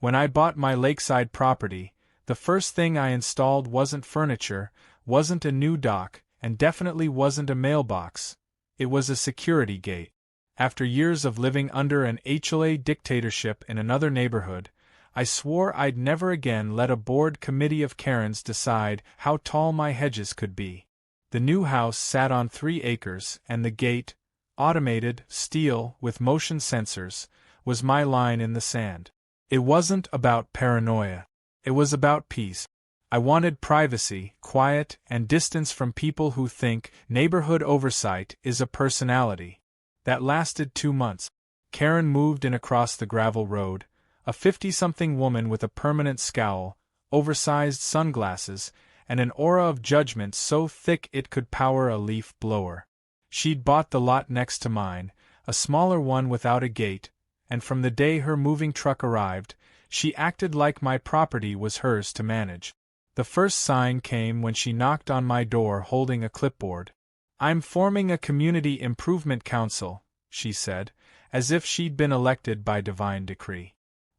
When I bought my lakeside property, the first thing I installed wasn't furniture, wasn't a new dock, and definitely wasn't a mailbox. It was a security gate. After years of living under an HOA dictatorship in another neighborhood, I swore I'd never again let a board committee of Karens decide how tall my hedges could be. The new house sat on 3 acres, and the gate, automated, steel, with motion sensors, was my line in the sand. It wasn't about paranoia. It was about peace. I wanted privacy, quiet, and distance from people who think neighborhood oversight is a personality. That lasted 2 months. Karen moved in across the gravel road, a 50-something woman with a permanent scowl, oversized sunglasses, and an aura of judgment so thick it could power a leaf blower. She'd bought the lot next to mine, a smaller one without a gate, and from the day her moving truck arrived, she acted like my property was hers to manage. The first sign came when she knocked on my door holding a clipboard. "I'm forming a community improvement council," she said, as if she'd been elected by divine decree.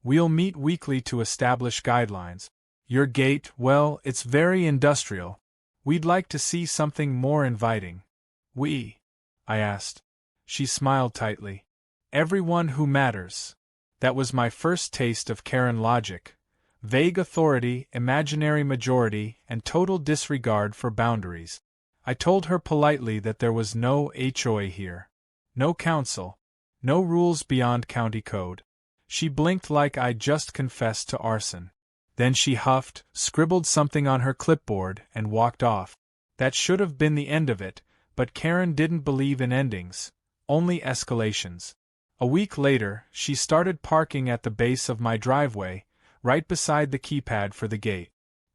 "We'll meet weekly to establish guidelines. Your gate, well, it's very industrial. We'd like to see something more inviting." "We?" I asked. She smiled tightly. "Everyone who matters." That was my first taste of Karen logic. Vague authority, imaginary majority, and total disregard for boundaries. I told her politely that there was no HOA here. No council. No rules beyond county code. She blinked like I'd just confessed to arson. Then she huffed, scribbled something on her clipboard, and walked off. That should have been the end of it, but Karen didn't believe in endings, only escalations. A week later, she started parking at the base of my driveway, right beside the keypad for the gate.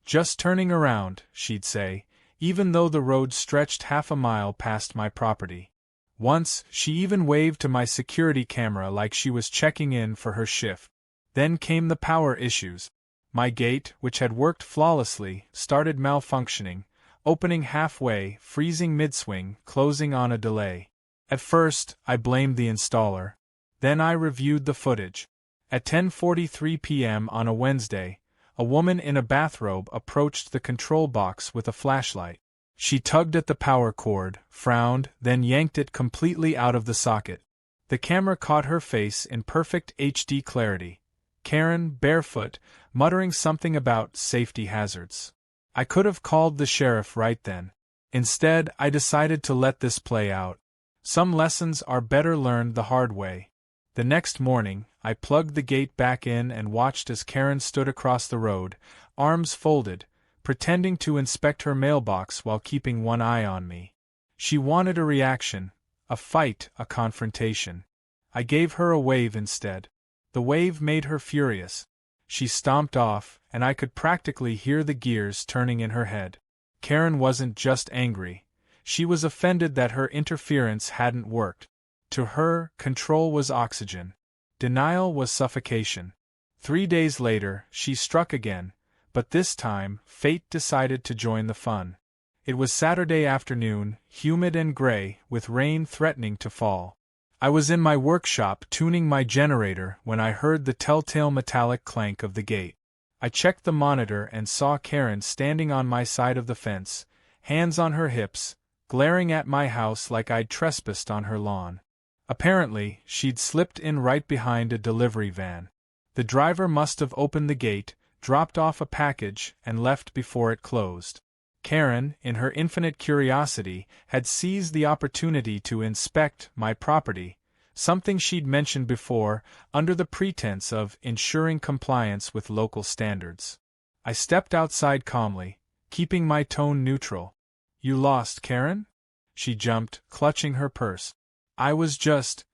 "Just turning around," she'd say, even though the road stretched half a mile past my property. Once, she even waved to my security camera like she was checking in for her shift. Then came the power issues. My gate, which had worked flawlessly, started malfunctioning, opening halfway, freezing mid-swing, closing on a delay. At first, I blamed the installer. Then I reviewed the footage. At 10:43 p.m. on a Wednesday, a woman in a bathrobe approached the control box with a flashlight. She tugged at the power cord, frowned, then yanked it completely out of the socket. The camera caught her face in perfect HD clarity. Karen, barefoot, muttering something about safety hazards. I could have called the sheriff right then. Instead, I decided to let this play out. Some lessons are better learned the hard way. The next morning, I plugged the gate back in and watched as Karen stood across the road, arms folded, pretending to inspect her mailbox while keeping one eye on me. She wanted a reaction, a fight, a confrontation. I gave her a wave instead. The wave made her furious. She stomped off, and I could practically hear the gears turning in her head. Karen wasn't just angry. She was offended that her interference hadn't worked. To her, control was oxygen. Denial was suffocation. 3 days later, she struck again, but this time, fate decided to join the fun. It was Saturday afternoon, humid and gray, with rain threatening to fall. I was in my workshop tuning my generator when I heard the telltale metallic clank of the gate. I checked the monitor and saw Karen standing on my side of the fence, hands on her hips, glaring at my house like I'd trespassed on her lawn. Apparently, she'd slipped in right behind a delivery van. The driver must have opened the gate, dropped off a package, and left before it closed. Karen, in her infinite curiosity, had seized the opportunity to inspect my property, something she'd mentioned before, under the pretense of ensuring compliance with local standards. I stepped outside calmly, keeping my tone neutral. "You lost, Karen?" She jumped, clutching her purse. "I was just,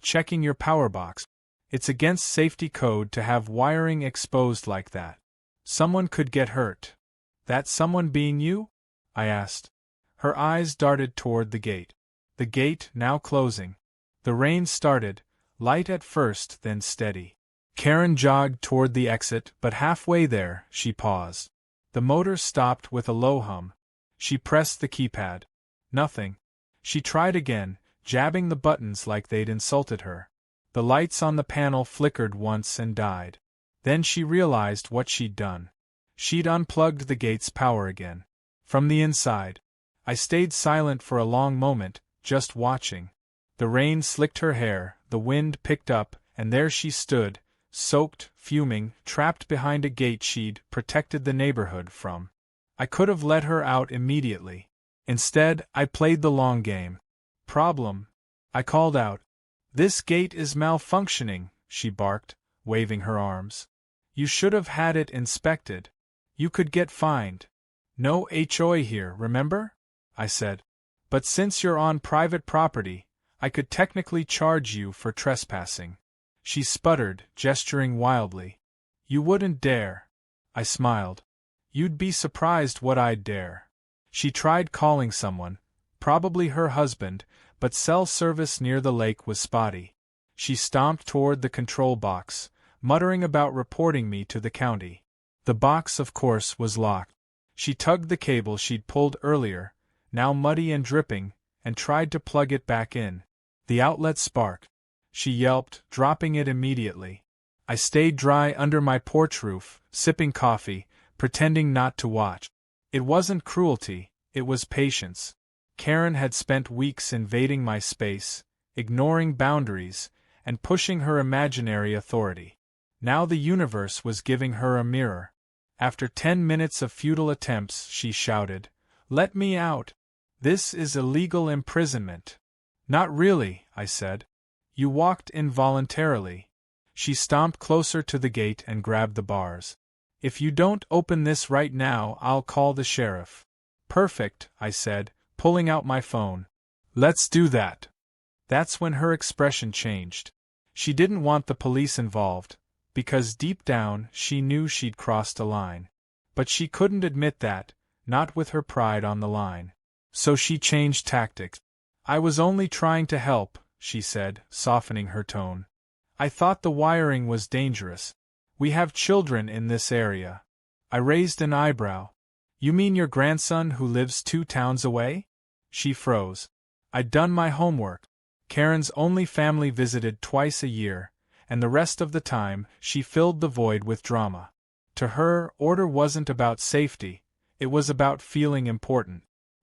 checking your power box. It's against safety code to have wiring exposed like that. Someone could get hurt." "That someone being you?" I asked. Her eyes darted toward the gate. The gate now closing. The rain started, light at first, then steady. Karen jogged toward the exit, but halfway there, she paused. The motor stopped with a low hum. She pressed the keypad. Nothing. She tried again, jabbing the buttons like they'd insulted her. The lights on the panel flickered once and died. Then she realized what she'd done. She'd unplugged the gate's power again. From the inside. I stayed silent for a long moment, just watching. The rain slicked her hair, the wind picked up, and there she stood, soaked, fuming, trapped behind a gate she'd protected the neighborhood from. I could have let her out immediately. Instead, I played the long game. Problem? I called out. This gate is malfunctioning, she barked, waving her arms. You should have had it inspected. You could get fined. No HOA here, remember? I said. But since you're on private property, I could technically charge you for trespassing. She sputtered, gesturing wildly. You wouldn't dare. I smiled. You'd be surprised what I'd dare. She tried calling someone, probably her husband, but cell service near the lake was spotty. She stomped toward the control box, muttering about reporting me to the county. The box, of course, was locked. She tugged the cable she'd pulled earlier, now muddy and dripping, and tried to plug it back in. The outlet sparked. She yelped, dropping it immediately. I stayed dry under my porch roof, sipping coffee, pretending not to watch. It wasn't cruelty, it was patience. Karen had spent weeks invading my space, ignoring boundaries, and pushing her imaginary authority. Now the universe was giving her a mirror. After 10 minutes of futile attempts, she shouted, "Let me out! This is illegal imprisonment." Not really, I said. You walked in voluntarily. She stomped closer to the gate and grabbed the bars. If you don't open this right now, I'll call the sheriff. Perfect, I said, pulling out my phone. Let's do that. That's when her expression changed. She didn't want the police involved, because deep down she knew she'd crossed a line. But she couldn't admit that, not with her pride on the line. So she changed tactics. I was only trying to help, she said, softening her tone. I thought the wiring was dangerous. We have children in this area. I raised an eyebrow. You mean your grandson who lives 2 towns away? She froze. I'd done my homework. Karen's only family visited twice a year, and the rest of the time she filled the void with drama. To her, order wasn't about safety, it was about feeling important.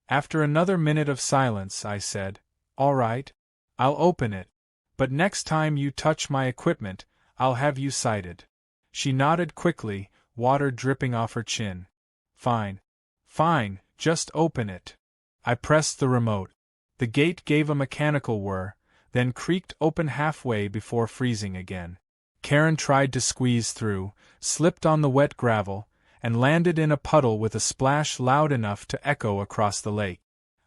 After another minute of silence, I said, "All right, I'll open it. But next time you touch my equipment, I'll have you cited." She nodded quickly, water dripping off her chin. Fine. Fine, just open it. I pressed the remote. The gate gave a mechanical whir, then creaked open halfway before freezing again. Karen tried to squeeze through, slipped on the wet gravel, and landed in a puddle with a splash loud enough to echo across the lake.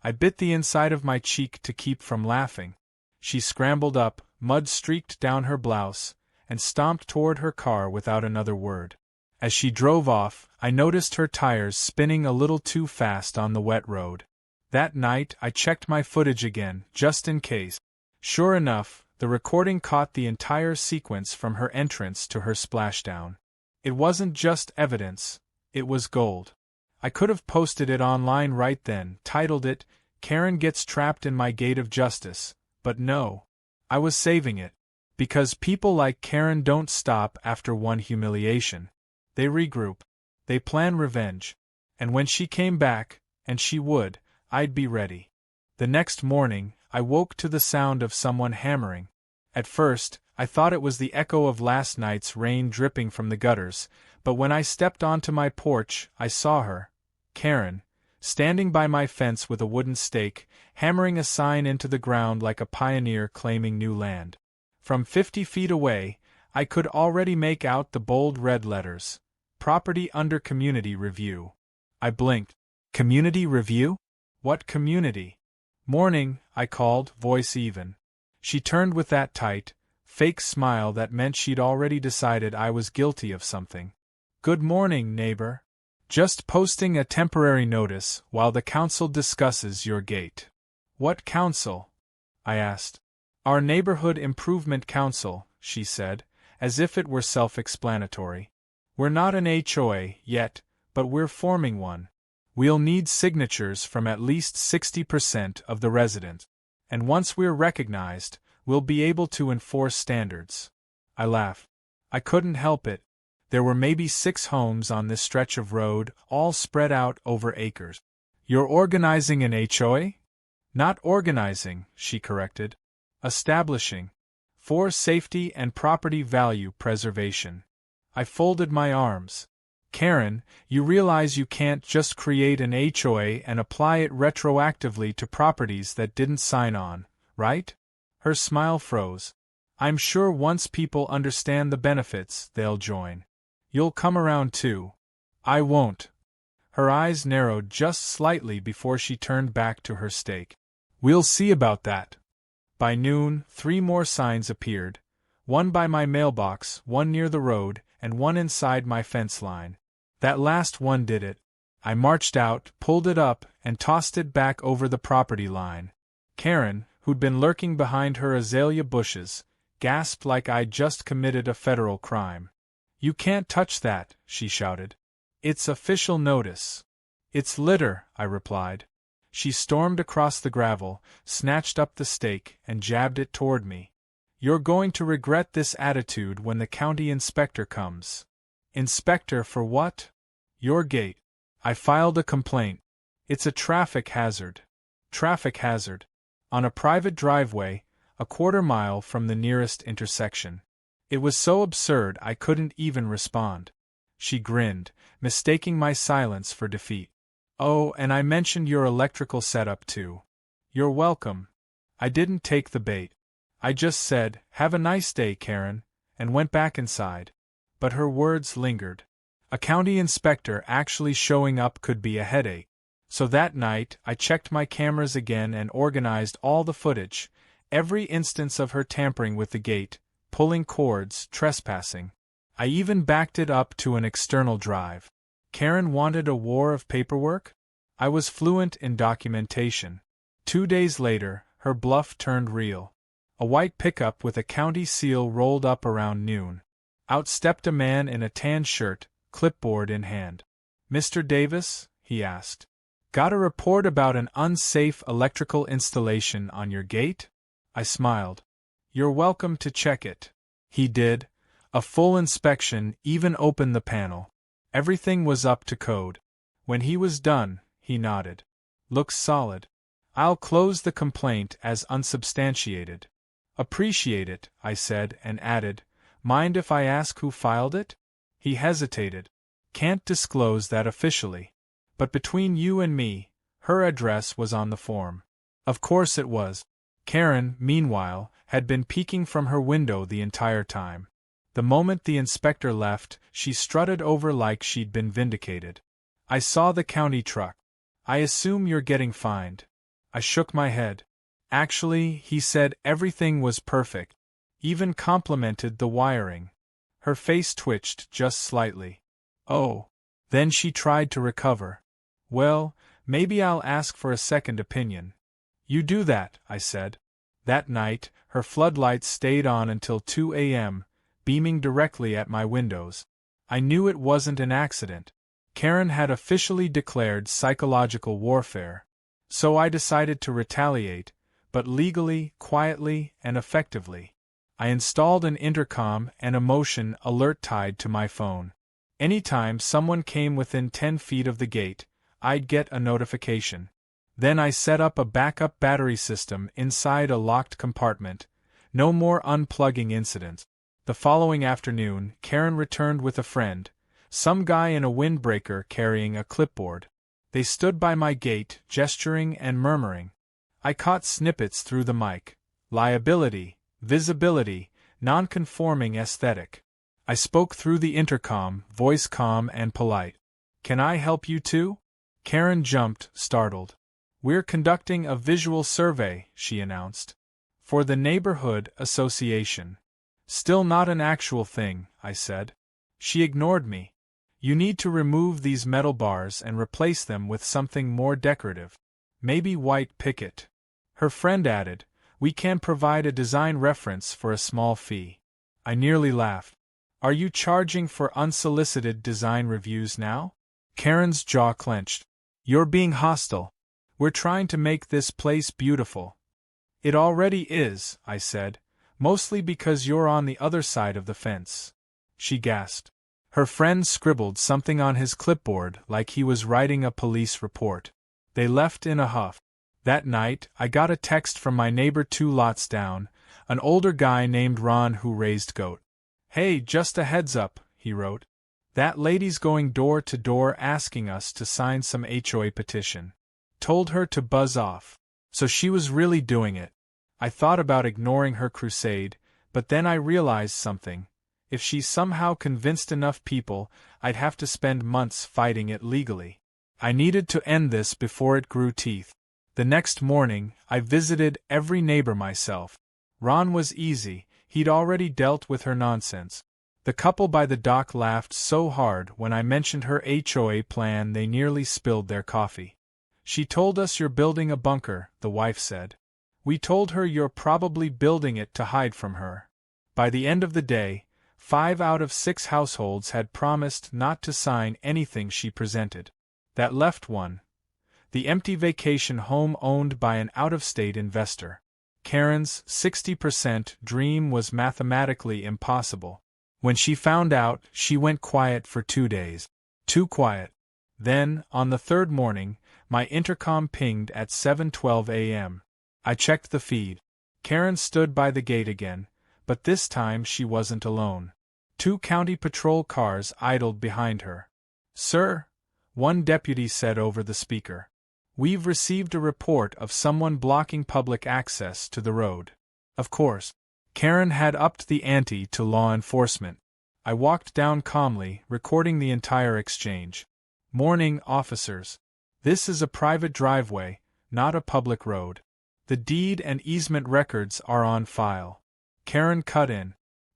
I bit the inside of my cheek to keep from laughing. She scrambled up, mud streaked down her blouse, and stomped toward her car without another word. As she drove off, I noticed her tires spinning a little too fast on the wet road. That night I checked my footage again, just in case. Sure enough, the recording caught the entire sequence from her entrance to her splashdown. It wasn't just evidence, it was gold. I could have posted it online right then, titled it, "Karen Gets Trapped in My Gate of Justice," but no. I was saving it. Because people like Karen don't stop after one humiliation. They regroup. They plan revenge. And when she came back, and she would, I'd be ready. The next morning, I woke to the sound of someone hammering. At first, I thought it was the echo of last night's rain dripping from the gutters, but when I stepped onto my porch, I saw her, Karen, standing by my fence with a wooden stake, hammering a sign into the ground like a pioneer claiming new land. From 50 feet away, I could already make out the bold red letters, "Property under Community Review." I blinked. Community review? What community? "Morning," I called, voice even. She turned with that tight, fake smile that meant she'd already decided I was guilty of something. "Good morning, neighbor. Just posting a temporary notice while the council discusses your gate." "What council?" I asked. "Our Neighborhood Improvement Council," she said, as if it were self-explanatory. "We're not an HOA yet, but we're forming one. We'll need signatures from at least 60% of the residents. And once we're recognized, we'll be able to enforce standards." I laughed. I couldn't help it. There were maybe 6 homes on this stretch of road, all spread out over acres. You're organizing an HOA? Not organizing, she corrected. Establishing. For safety and property value preservation. I folded my arms. Karen, you realize you can't just create an HOA and apply it retroactively to properties that didn't sign on, right? Her smile froze. I'm sure once people understand the benefits, they'll join. You'll come around too. I won't. Her eyes narrowed just slightly before she turned back to her steak. We'll see about that. By noon, 3 more signs appeared, one by my mailbox, one near the road, and one inside my fence line. That last one did it. I marched out, pulled it up, and tossed it back over the property line. Karen, who'd been lurking behind her azalea bushes, gasped like I'd just committed a federal crime. You can't touch that, she shouted. It's official notice. It's litter, I replied. She stormed across the gravel, snatched up the stake, and jabbed it toward me. You're going to regret this attitude when the county inspector comes. Inspector for what? Your gate. I filed a complaint. It's a traffic hazard. Traffic hazard. On a private driveway, a quarter-mile from the nearest intersection. It was so absurd I couldn't even respond. She grinned, mistaking my silence for defeat. Oh, and I mentioned your electrical setup too. You're welcome. I didn't take the bait. I just said, "Have a nice day, Karen," and went back inside. But her words lingered. A county inspector actually showing up could be a headache. So that night, I checked my cameras again and organized all the footage, every instance of her tampering with the gate, pulling cords, trespassing. I even backed it up to an external drive. Karen wanted a war of paperwork? I was fluent in documentation. 2 days later, her bluff turned real. A white pickup with a county seal rolled up around noon. Out stepped a man in a tan shirt, clipboard in hand. "Mr. Davis?" he asked. "Got a report about an unsafe electrical installation on your gate?" I smiled. "You're welcome to check it." He did. A full inspection, even opened the panel. Everything was up to code. When he was done, he nodded. "Looks solid. I'll close the complaint as unsubstantiated." "Appreciate it," I said, and added, "Mind if I ask who filed it?" He hesitated. "Can't disclose that officially. But between you and me, her address was on the form." Of course it was. Karen, meanwhile, had been peeking from her window the entire time. The moment the inspector left, she strutted over like she'd been vindicated. "I saw the county truck. I assume you're getting fined." I shook my head. "Actually," he said, "everything was perfect. Even complimented the wiring." Her face twitched just slightly. "Oh." Then she tried to recover. "Well, maybe I'll ask for a second opinion." "You do that," I said. That night, her floodlights stayed on until 2 a.m., beaming directly at my windows. I knew it wasn't an accident. Karen had officially declared psychological warfare. So I decided to retaliate, but legally, quietly, and effectively. I installed an intercom and a motion alert tied to my phone. Anytime someone came within 10 feet of the gate, I'd get a notification. Then I set up a backup battery system inside a locked compartment. No more unplugging incidents. The following afternoon, Karen returned with a friend, some guy in a windbreaker carrying a clipboard. They stood by my gate, gesturing and murmuring. I caught snippets through the mic. Liability, visibility, non-conforming aesthetic. I spoke through the intercom, voice calm and polite. "Can I help you too?" Karen jumped, startled. "We're conducting a visual survey," she announced. "For the neighborhood association." "Still not an actual thing," I said. She ignored me. "You need to remove these metal bars and replace them with something more decorative. Maybe white picket." Her friend added, "We can provide a design reference for a small fee." I nearly laughed. "Are you charging for unsolicited design reviews now?" Karen's jaw clenched. "You're being hostile. We're trying to make this place beautiful." "It already is," I said, "mostly because you're on the other side of the fence." She gasped. Her friend scribbled something on his clipboard like he was writing a police report. They left in a huff. That night, I got a text from my neighbor 2 lots down, an older guy named Ron who raised goat. "Hey, just a heads up," he wrote. "That lady's going door to door asking us to sign some HOA petition. Told her to buzz off." So she was really doing it. I thought about ignoring her crusade, but then I realized something. If she somehow convinced enough people, I'd have to spend months fighting it legally. I needed to end this before it grew teeth. The next morning, I visited every neighbor myself. Ron was easy, he'd already dealt with her nonsense. The couple by the dock laughed so hard when I mentioned her HOA plan they nearly spilled their coffee. "She told us you're building a bunker," the wife said. "We told her you're probably building it to hide from her." By the end of the day, 5 out of 6 households had promised not to sign anything she presented. That left one. The empty vacation home owned by an out-of-state investor. Karen's 60% dream was mathematically impossible. When she found out, she went quiet for 2 days. Too quiet. Then, on the 3rd morning, my intercom pinged at 7:12 a.m. I checked the feed. Karen stood by the gate again, but this time she wasn't alone. 2 county patrol cars idled behind her. "Sir," one deputy said over the speaker, "we've received a report of someone blocking public access to the road." Of course, Karen had upped the ante to law enforcement. I walked down calmly, recording the entire exchange. "Morning, officers. This is a private driveway, not a public road. The deed and easement records are on file." Karen cut in.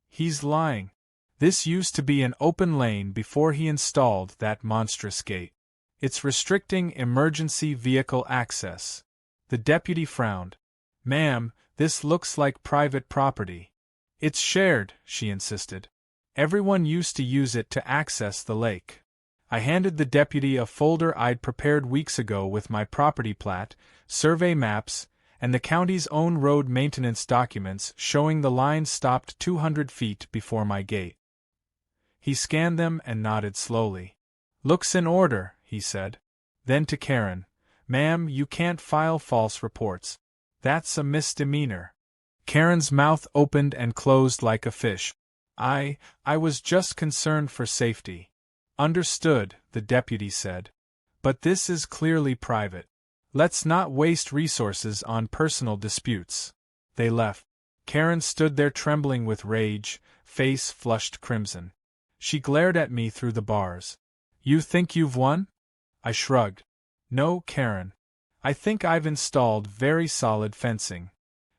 "He's lying. This used to be an open lane before he installed that monstrous gate. It's restricting emergency vehicle access." The deputy frowned. "Ma'am, this looks like private property." "It's shared," she insisted. "Everyone used to use it to access the lake." I handed the deputy a folder I'd prepared weeks ago with my property plat, survey maps, and the county's own road maintenance documents showing the line stopped 200 feet before my gate. He scanned them and nodded slowly. "Looks in order," he said. Then to Karen, "Ma'am, you can't file false reports. That's a misdemeanor." Karen's mouth opened and closed like a fish. I was just concerned for safety." "Understood," the deputy said. "But this is clearly private. Let's not waste resources on personal disputes." They left. Karen stood there trembling with rage, face flushed crimson. She glared at me through the bars. "You think you've won?" I shrugged. "No, Karen. I think I've installed very solid fencing."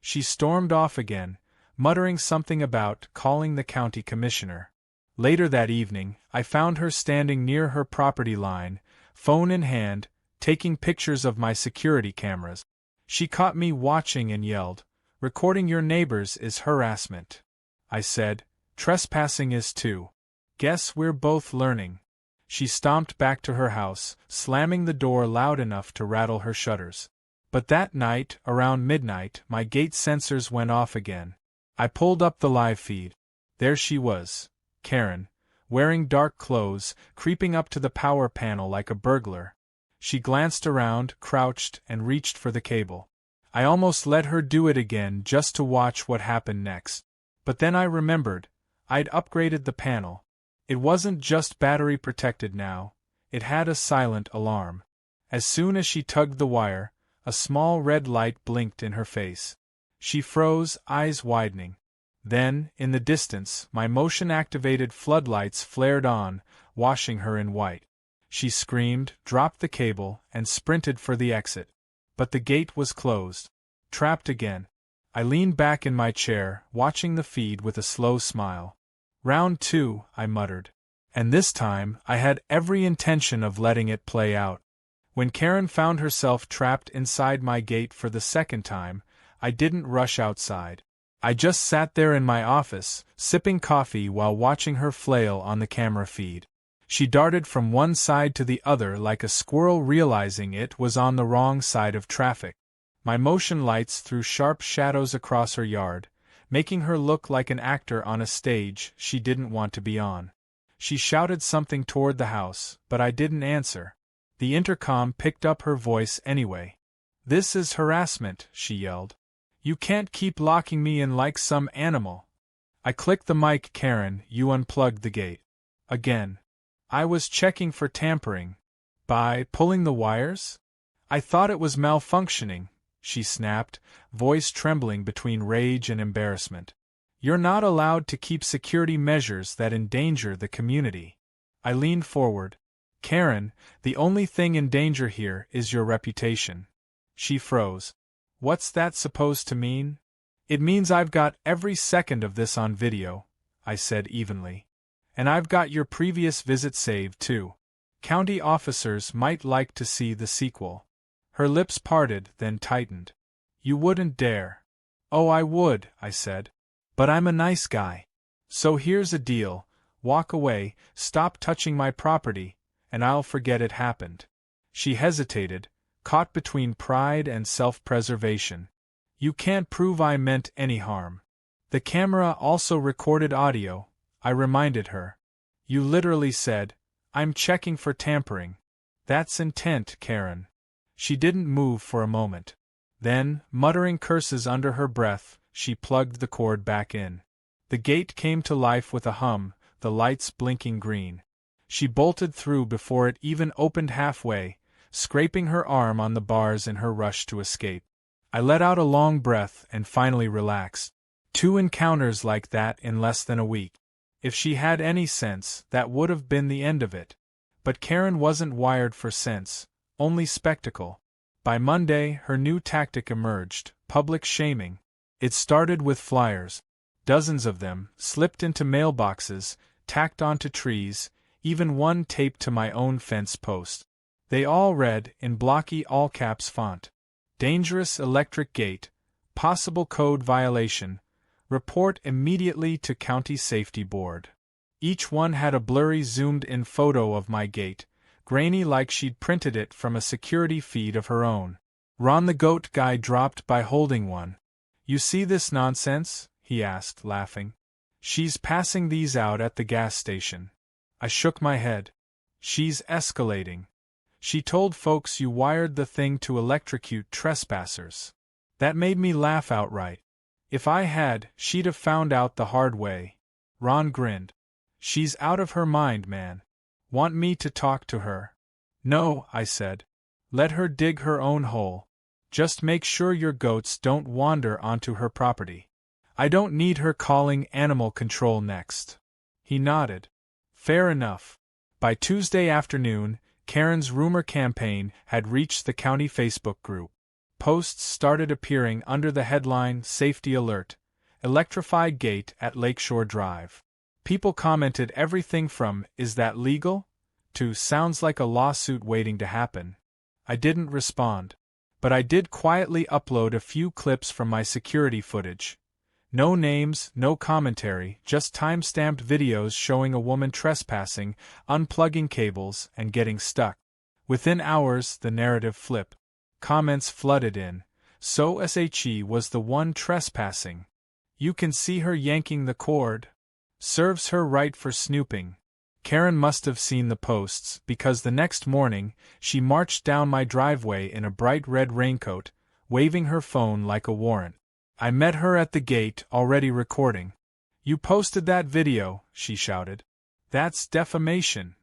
She stormed off again, muttering something about calling the county commissioner. Later that evening, I found her standing near her property line, phone in hand, taking pictures of my security cameras. She caught me watching and yelled, "Recording your neighbors is harassment." I said, "Trespassing is too. Guess we're both learning." She stomped back to her house, slamming the door loud enough to rattle her shutters. But that night, around midnight, my gate sensors went off again. I pulled up the live feed. There she was, Karen, wearing dark clothes, creeping up to the power panel like a burglar. She glanced around, crouched, and reached for the cable. I almost let her do it again just to watch what happened next. But then I remembered, I'd upgraded the panel. It wasn't just battery protected now, it had a silent alarm. As soon as she tugged the wire, a small red light blinked in her face. She froze, eyes widening. Then, in the distance, my motion-activated floodlights flared on, washing her in white. She screamed, dropped the cable, and sprinted for the exit. But the gate was closed. Trapped again. I leaned back in my chair, watching the feed with a slow smile. "Round 2, I muttered. And this time, I had every intention of letting it play out. When Karen found herself trapped inside my gate for the second time, I didn't rush outside. I just sat there in my office, sipping coffee while watching her flail on the camera feed. She darted from one side to the other like a squirrel realizing it was on the wrong side of traffic. My motion lights threw sharp shadows across her yard, making her look like an actor on a stage she didn't want to be on. She shouted something toward the house, but I didn't answer. The intercom picked up her voice anyway. "This is harassment," she yelled. "You can't keep locking me in like some animal." I clicked the mic. "Karen, you unplugged the gate. Again. I was checking for tampering. By pulling the wires? I thought it was malfunctioning," she snapped, voice trembling between rage and embarrassment. "You're not allowed to keep security measures that endanger the community." I leaned forward. "Karen, the only thing in danger here is your reputation." She froze. "What's that supposed to mean?" "It means I've got every second of this on video," I said evenly. "And I've got your previous visit saved too. County officers might like to see the sequel." Her lips parted, then tightened. "You wouldn't dare." "Oh, I would," I said. "But I'm a nice guy. So here's a deal: walk away, stop touching my property, and I'll forget it happened." She hesitated, caught between pride and self-preservation. "You can't prove I meant any harm." "The camera also recorded audio," I reminded her. "You literally said, 'I'm checking for tampering.' That's intent, Karen." She didn't move for a moment. Then, muttering curses under her breath, she plugged the cord back in. The gate came to life with a hum, the lights blinking green. She bolted through before it even opened halfway, scraping her arm on the bars in her rush to escape. I let out a long breath and finally relaxed. 2 encounters like that in less than a week. If she had any sense, that would have been the end of it. But Karen wasn't wired for sense, only spectacle. By Monday, her new tactic emerged: public shaming. It started with flyers. Dozens of them, slipped into mailboxes, tacked onto trees, even one taped to my own fence post. They all read, in blocky all-caps font, "Dangerous electric gate, possible code violation, report immediately to County Safety Board." Each one had a blurry zoomed-in photo of my gate, grainy like she'd printed it from a security feed of her own. Ron the goat guy dropped by holding one. "You see this nonsense?" he asked, laughing. "She's passing these out at the gas station." I shook my head. "She's escalating. She told folks you wired the thing to electrocute trespassers." That made me laugh outright. If I had, she'd have found out the hard way. Ron grinned. "She's out of her mind, man. Want me to talk to her?" "No," I said. "Let her dig her own hole. Just make sure your goats don't wander onto her property. I don't need her calling animal control next." He nodded. "Fair enough." By Tuesday afternoon, Karen's rumor campaign had reached the county Facebook group. Posts started appearing under the headline "Safety Alert, Electrified Gate at Lakeshore Drive." People commented everything from "Is that legal?" to "Sounds like a lawsuit waiting to happen." I didn't respond. But I did quietly upload a few clips from my security footage. No names, no commentary, just time-stamped videos showing a woman trespassing, unplugging cables, and getting stuck. Within hours, the narrative flipped. Comments flooded in. "So SHE was the one trespassing. You can see her yanking the cord. Serves her right for snooping." Karen must have seen the posts, because the next morning, she marched down my driveway in a bright red raincoat, waving her phone like a warrant. I met her at the gate, already recording. "You posted that video," she shouted. "That's defamation."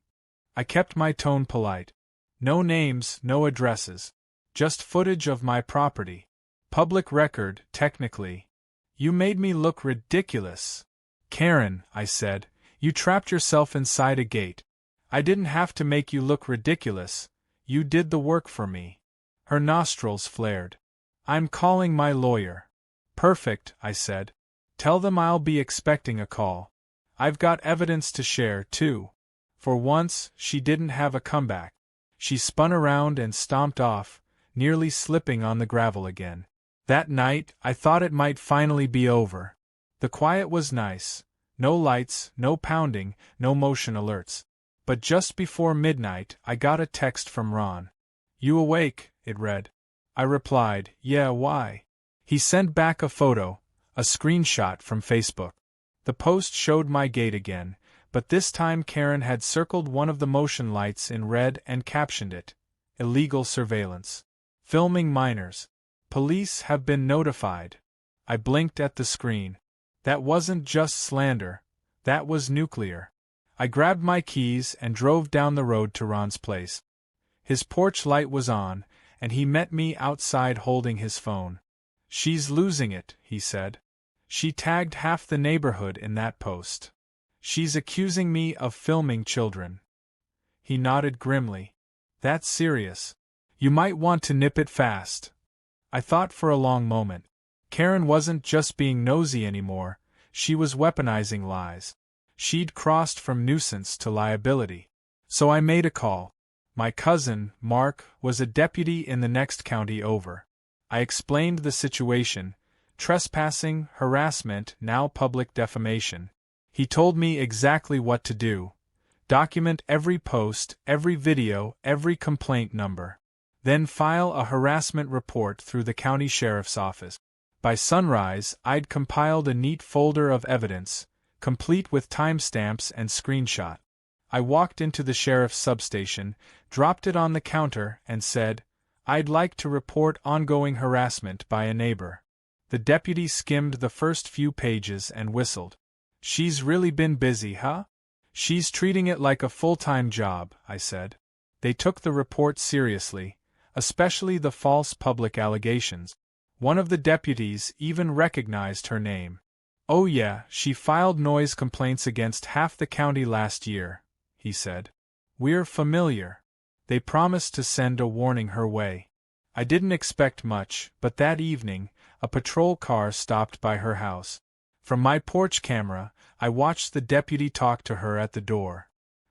I kept my tone polite. "No names, no addresses. Just footage of my property. Public record, technically." "You made me look ridiculous." "Karen," I said, "you trapped yourself inside a gate. I didn't have to make you look ridiculous. You did the work for me." Her nostrils flared. "I'm calling my lawyer." "Perfect," I said. "Tell them I'll be expecting a call. I've got evidence to share, too." For once, she didn't have a comeback. She spun around and stomped off, nearly slipping on the gravel again. That night, I thought it might finally be over. The quiet was nice. No lights, no pounding, no motion alerts. But just before midnight, I got a text from Ron. "You awake?" it read. I replied, "Yeah, why?" He sent back a photo, a screenshot from Facebook. The post showed my gate again, But this time Karen had circled one of the motion lights in red and captioned it, "Illegal surveillance. Filming minors. Police have been notified." I blinked at the screen. That wasn't just slander, that was nuclear. I grabbed my keys and drove down the road to Ron's place. His porch light was on, and he met me outside holding his phone. "She's losing it," he said. "She tagged half the neighborhood in that post. She's accusing me of filming children." He nodded grimly. "That's serious. You might want to nip it fast." I thought for a long moment. Karen wasn't just being nosy anymore, she was weaponizing lies. She'd crossed from nuisance to liability. So I made a call. My cousin, Mark, was a deputy in the next county over. I explained the situation: trespassing, harassment, now public defamation. He told me exactly what to do. Document every post, every video, every complaint number. Then file a harassment report through the county sheriff's office. By sunrise, I'd compiled a neat folder of evidence, complete with timestamps and screenshot. I walked into the sheriff's substation, dropped it on the counter, and said, "I'd like to report ongoing harassment by a neighbor." The deputy skimmed the first few pages and whistled. "She's really been busy, huh?" "She's treating it like a full-time job," I said. They took the report seriously, especially the false public allegations. One of the deputies even recognized her name. "Oh yeah, she filed noise complaints against half the county last year," he said. "We're familiar." They promised to send a warning her way. I didn't expect much, but that evening, a patrol car stopped by her house. From my porch camera, I watched the deputy talk to her at the door.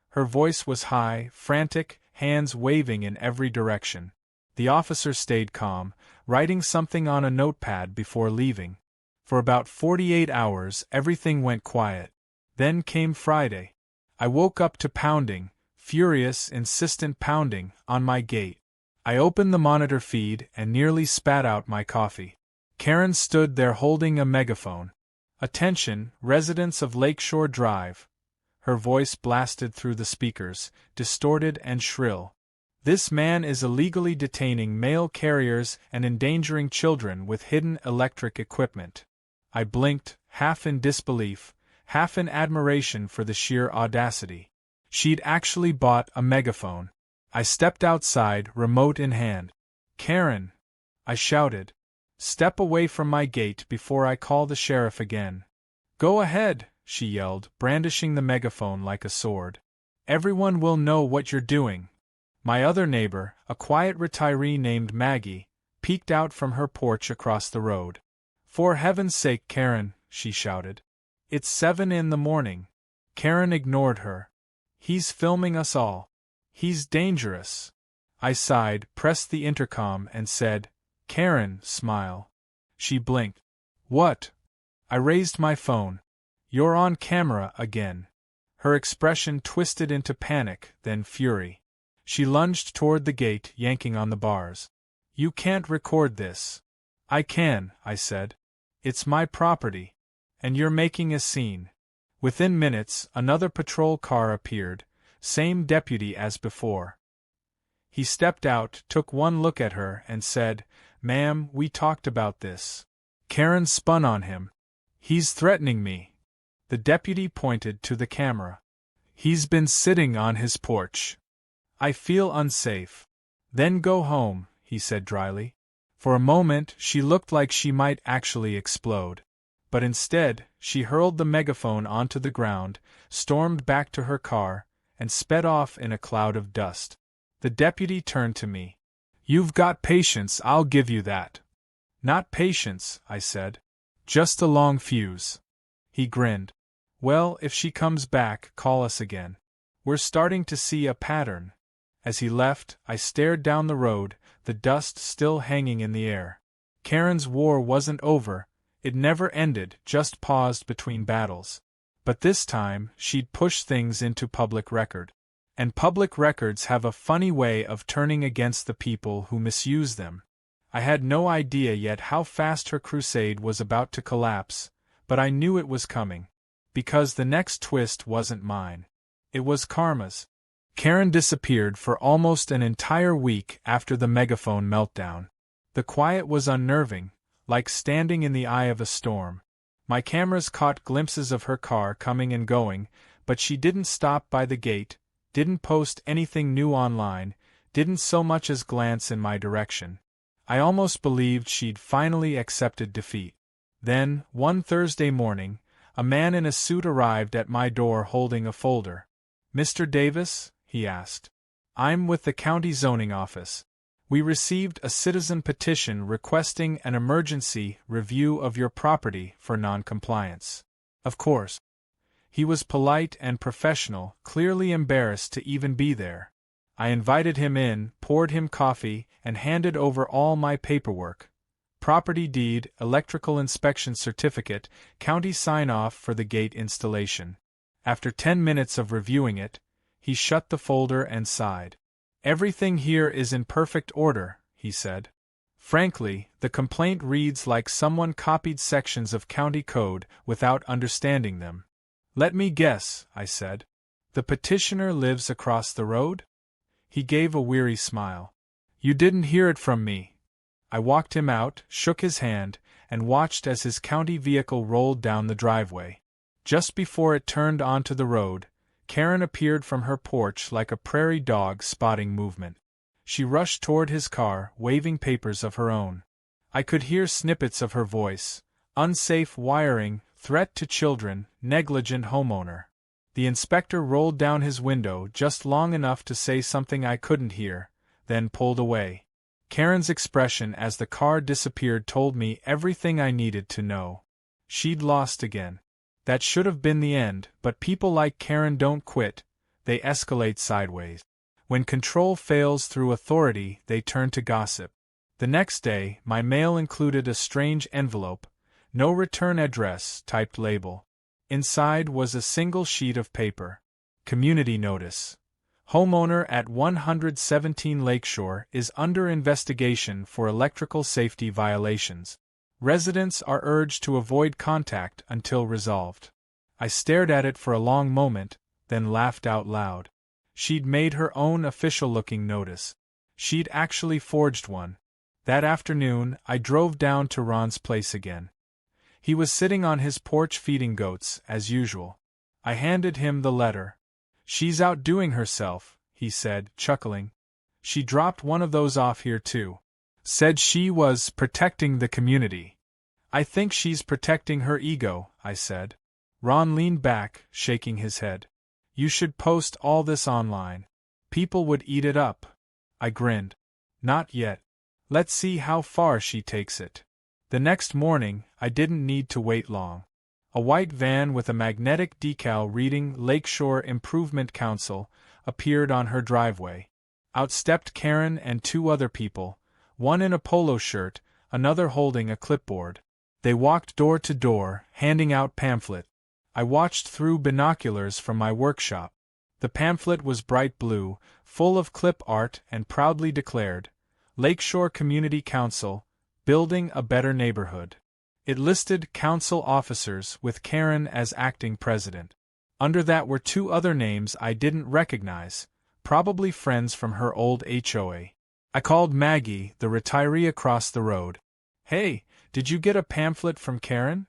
Her voice was high, frantic, hands waving in every direction. The officer stayed calm, writing something on a notepad before leaving. For about 48 hours, everything went quiet. Then came Friday. I woke up to pounding, furious, insistent pounding, on my gate. I opened the monitor feed and nearly spat out my coffee. Karen stood there holding a megaphone. "Attention, residents of Lakeshore Drive." Her voice blasted through the speakers, distorted and shrill. "This man is illegally detaining mail carriers and endangering children with hidden electric equipment." I blinked, half in disbelief, half in admiration for the sheer audacity. She'd actually bought a megaphone. I stepped outside, remote in hand. "Karen!" I shouted. "Step away from my gate before I call the sheriff again." "Go ahead," she yelled, brandishing the megaphone like a sword. "Everyone will know what you're doing." My other neighbor, a quiet retiree named Maggie, peeked out from her porch across the road. "For heaven's sake, Karen," she shouted. "It's 7 in the morning." Karen ignored her. "He's filming us all. He's dangerous." I sighed, pressed the intercom, and said, "Karen, smile." She blinked. "What?" I raised my phone. "You're on camera again." Her expression twisted into panic, then fury. She lunged toward the gate, yanking on the bars. "You can't record this." "I can," I said. "It's my property. And you're making a scene." Within minutes, another patrol car appeared, same deputy as before. He stepped out, took one look at her, and said, "Ma'am, we talked about this." Karen spun on him. "He's threatening me." The deputy pointed to the camera. "He's been sitting on his porch. I feel unsafe." "Then go home," he said dryly. For a moment, she looked like she might actually explode. But instead, she hurled the megaphone onto the ground, stormed back to her car, and sped off in a cloud of dust. The deputy turned to me. "You've got patience, I'll give you that." "Not patience," I said. "Just a long fuse." He grinned. "Well, if she comes back, call us again. We're starting to see a pattern." As he left, I stared down the road, the dust still hanging in the air. Karen's war wasn't over, it never ended, just paused between battles. But this time, she'd push things into public record. And public records have a funny way of turning against the people who misuse them. I had no idea yet how fast her crusade was about to collapse, but I knew it was coming. Because the next twist wasn't mine. It was karma's. Karen disappeared for almost an entire week after the megaphone meltdown. The quiet was unnerving, like standing in the eye of a storm. My cameras caught glimpses of her car coming and going, but she didn't stop by the gate, didn't post anything new online, didn't so much as glance in my direction. I almost believed she'd finally accepted defeat. Then, one Thursday morning, a man in a suit arrived at my door holding a folder. "Mr. Davis?" he asked. "I'm with the county zoning office. We received a citizen petition requesting an emergency review of your property for non-compliance." Of course. He was polite and professional, clearly embarrassed to even be there. I invited him in, poured him coffee, and handed over all my paperwork. Property deed, electrical inspection certificate, county sign-off for the gate installation. After 10 minutes of reviewing it, he shut the folder and sighed. "Everything here is in perfect order," he said. "Frankly, the complaint reads like someone copied sections of county code without understanding them." "Let me guess," I said. "The petitioner lives across the road?" He gave a weary smile. "You didn't hear it from me." I walked him out, shook his hand, and watched as his county vehicle rolled down the driveway. Just before it turned onto the road, Karen appeared from her porch like a prairie dog spotting movement. She rushed toward his car, waving papers of her own. I could hear snippets of her voice: unsafe wiring, threat to children, negligent homeowner. The inspector rolled down his window just long enough to say something I couldn't hear, then pulled away. Karen's expression as the car disappeared told me everything I needed to know. She'd lost again. That should have been the end, but people like Karen don't quit, they escalate sideways. When control fails through authority, they turn to gossip. The next day, my mail included a strange envelope, "No return address," typed label. Inside was a single sheet of paper. Community notice. Homeowner at 117 Lakeshore is under investigation for electrical safety violations. Residents are urged to avoid contact until resolved. I stared at it for a long moment, then laughed out loud. She'd made her own official-looking notice. She'd actually forged one. That afternoon, I drove down to Ron's place again. He was sitting on his porch feeding goats, as usual. I handed him the letter. "She's outdoing herself," he said, chuckling. "She dropped one of those off here too. Said she was protecting the community." "I think she's protecting her ego," I said. Ron leaned back, shaking his head. "You should post all this online. People would eat it up." I grinned. "Not yet. Let's see how far she takes it." The next morning, I didn't need to wait long. A white van with a magnetic decal reading Lakeshore Improvement Council appeared on her driveway. Out stepped Karen and two other people, one in a polo shirt, another holding a clipboard. They walked door to door, handing out pamphlet. I watched through binoculars from my workshop. The pamphlet was bright blue, full of clip art, and proudly declared, "Lakeshore Community Council, Building a Better Neighborhood." It listed council officers with Karen as acting president. Under that were two other names I didn't recognize, probably friends from her old HOA. I called Maggie, the retiree across the road. "Hey, did you get a pamphlet from Karen?"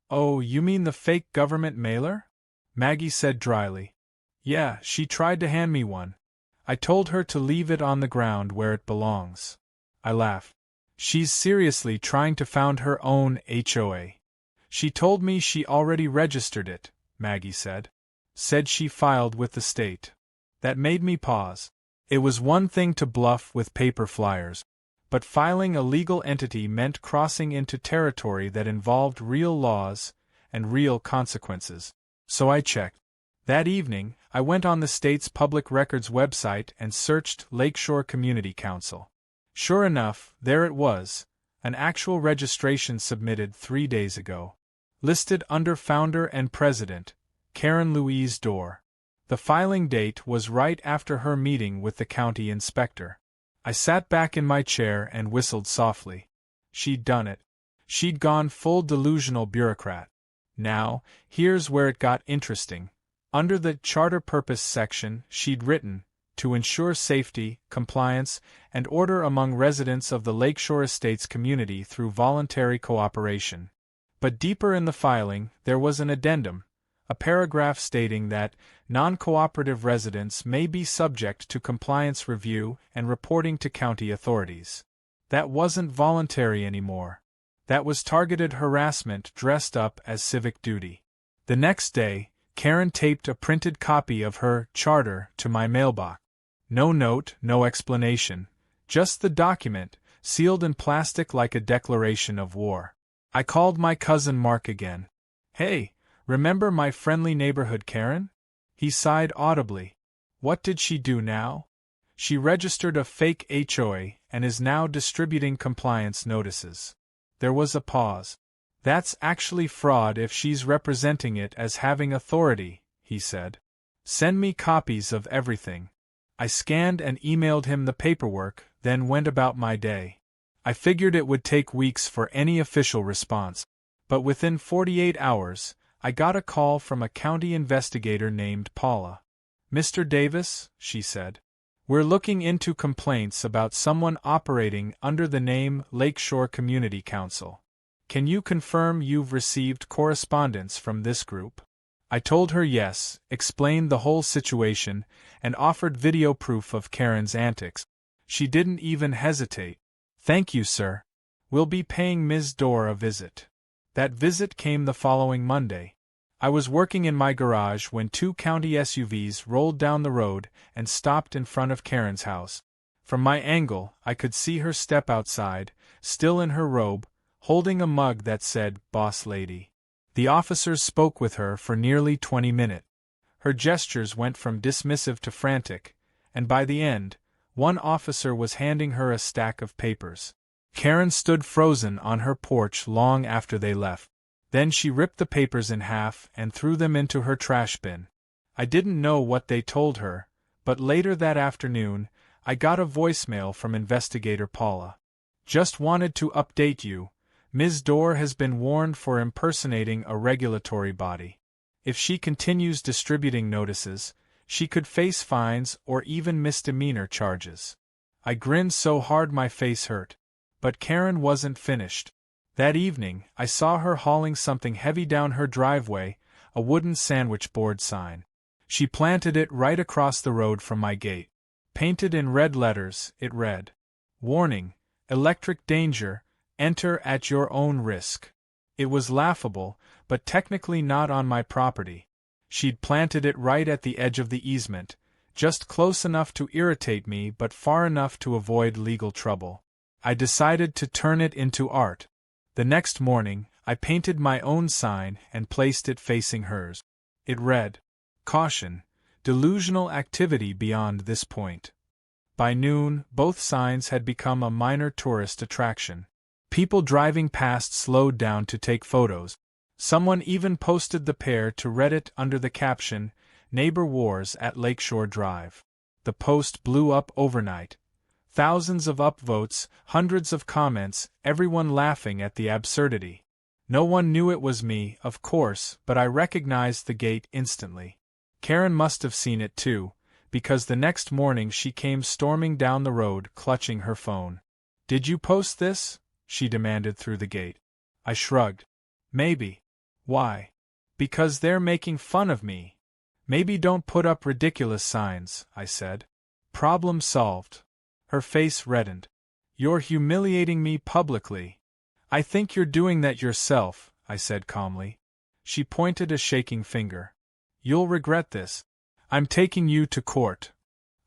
"Oh, you mean the fake government mailer?" Maggie said dryly. "Yeah, she tried to hand me one. I told her to leave it on the ground where it belongs." I laughed. "She's seriously trying to found her own HOA. She told me she already registered it," Maggie said. "Said she filed with the state." That made me pause. It was one thing to bluff with paper flyers, but filing a legal entity meant crossing into territory that involved real laws and real consequences. So I checked. That evening, I went on the state's public records website and searched Lakeshore Community Council. Sure enough, there it was, an actual registration submitted 3 days ago. Listed under founder and president, Karen Louise Dorr. The filing date was right after her meeting with the county inspector. I sat back in my chair and whistled softly. She'd done it. She'd gone full delusional bureaucrat. Now, here's where it got interesting. Under the Charter Purpose section, she'd written, "To ensure safety, compliance, and order among residents of the Lakeshore Estates community through voluntary cooperation." But deeper in the filing, there was an addendum, a paragraph stating that non-cooperative residents may be subject to compliance review and reporting to county authorities. That wasn't voluntary anymore. That was targeted harassment dressed up as civic duty. The next day, Karen taped a printed copy of her charter to my mailbox. No note, no explanation, just the document, sealed in plastic like a declaration of war. I called my cousin Mark again. "Hey, remember my friendly neighborhood Karen?" He sighed audibly. "What did she do now?" "She registered a fake HOA and is now distributing compliance notices." There was a pause. "That's actually fraud if she's representing it as having authority," he said. "Send me copies of everything." I scanned and emailed him the paperwork, then went about my day. I figured it would take weeks for any official response. But within 48 hours, I got a call from a county investigator named Paula. "Mr. Davis," she said, "we're looking into complaints about someone operating under the name Lakeshore Community Council. Can you confirm you've received correspondence from this group?" I told her yes, explained the whole situation, and offered video proof of Karen's antics. She didn't even hesitate. "Thank you, sir. We'll be paying Ms. Dorr a visit." That visit came the following Monday. I was working in my garage when two county SUVs rolled down the road and stopped in front of Karen's house. From my angle, I could see her step outside, still in her robe, holding a mug that said, "Boss Lady." The officers spoke with her for nearly 20 minutes. Her gestures went from dismissive to frantic, and by the end, one officer was handing her a stack of papers. Karen stood frozen on her porch long after they left. Then she ripped the papers in half and threw them into her trash bin. I didn't know what they told her, but later that afternoon, I got a voicemail from Investigator Paula. "Just wanted to update you. Ms. Dorr has been warned for impersonating a regulatory body. If she continues distributing notices, she could face fines or even misdemeanor charges." I grinned so hard my face hurt. But Karen wasn't finished. That evening, I saw her hauling something heavy down her driveway, a wooden sandwich board sign. She planted it right across the road from my gate. Painted in red letters, it read, "Warning, electric danger, enter at your own risk." It was laughable, but technically not on my property. She'd planted it right at the edge of the easement, just close enough to irritate me but far enough to avoid legal trouble. I decided to turn it into art. The next morning, I painted my own sign and placed it facing hers. It read, "Caution, delusional activity beyond this point." By noon, both signs had become a minor tourist attraction. People driving past slowed down to take photos. Someone even posted the pair to Reddit under the caption, "Neighbor Wars at Lakeshore Drive." The post blew up overnight. Thousands of upvotes, hundreds of comments, everyone laughing at the absurdity. No one knew it was me, of course, but I recognized the gate instantly. Karen must have seen it too, because the next morning she came storming down the road clutching her phone. "Did you post this?" she demanded through the gate. I shrugged. "Maybe." "Why?" "Because they're making fun of me." "Maybe don't put up ridiculous signs," I said. Problem solved. Her face reddened. "You're humiliating me publicly." "I think you're doing that yourself," I said calmly. She pointed a shaking finger. "You'll regret this. I'm taking you to court."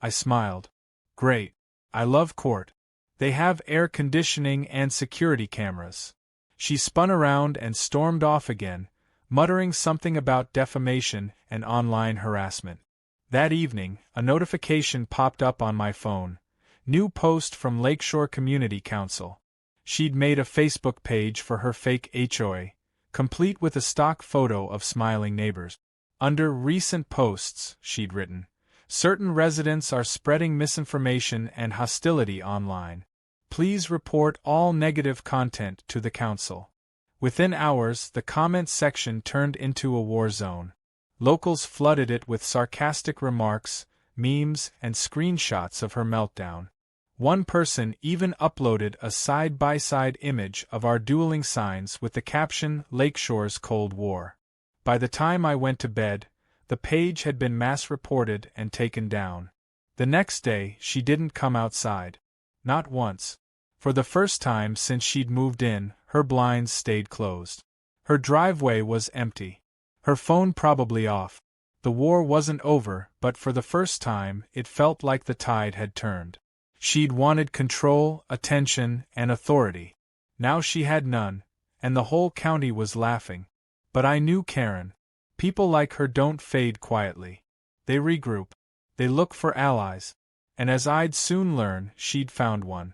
I smiled. "Great. I love court. They have air conditioning and security cameras." She spun around and stormed off again, muttering something about defamation and online harassment. That evening, a notification popped up on my phone. New post from Lakeshore Community Council. She'd made a Facebook page for her fake HOA, complete with a stock photo of smiling neighbors. Under recent posts, she'd written, "Certain residents are spreading misinformation and hostility online. Please report all negative content to the council." Within hours, the comment section turned into a war zone. Locals flooded it with sarcastic remarks, memes, and screenshots of her meltdown. One person even uploaded a side-by-side image of our dueling signs with the caption, "Lakeshore's Cold War." By the time I went to bed, the page had been mass-reported and taken down. The next day, she didn't come outside. Not once. For the first time since she'd moved in, her blinds stayed closed. Her driveway was empty. Her phone probably off. The war wasn't over, but for the first time, it felt like the tide had turned. She'd wanted control, attention, and authority. Now she had none, and the whole county was laughing. But I knew Karen. People like her don't fade quietly. They regroup. They look for allies. And as I'd soon learn, she'd found one.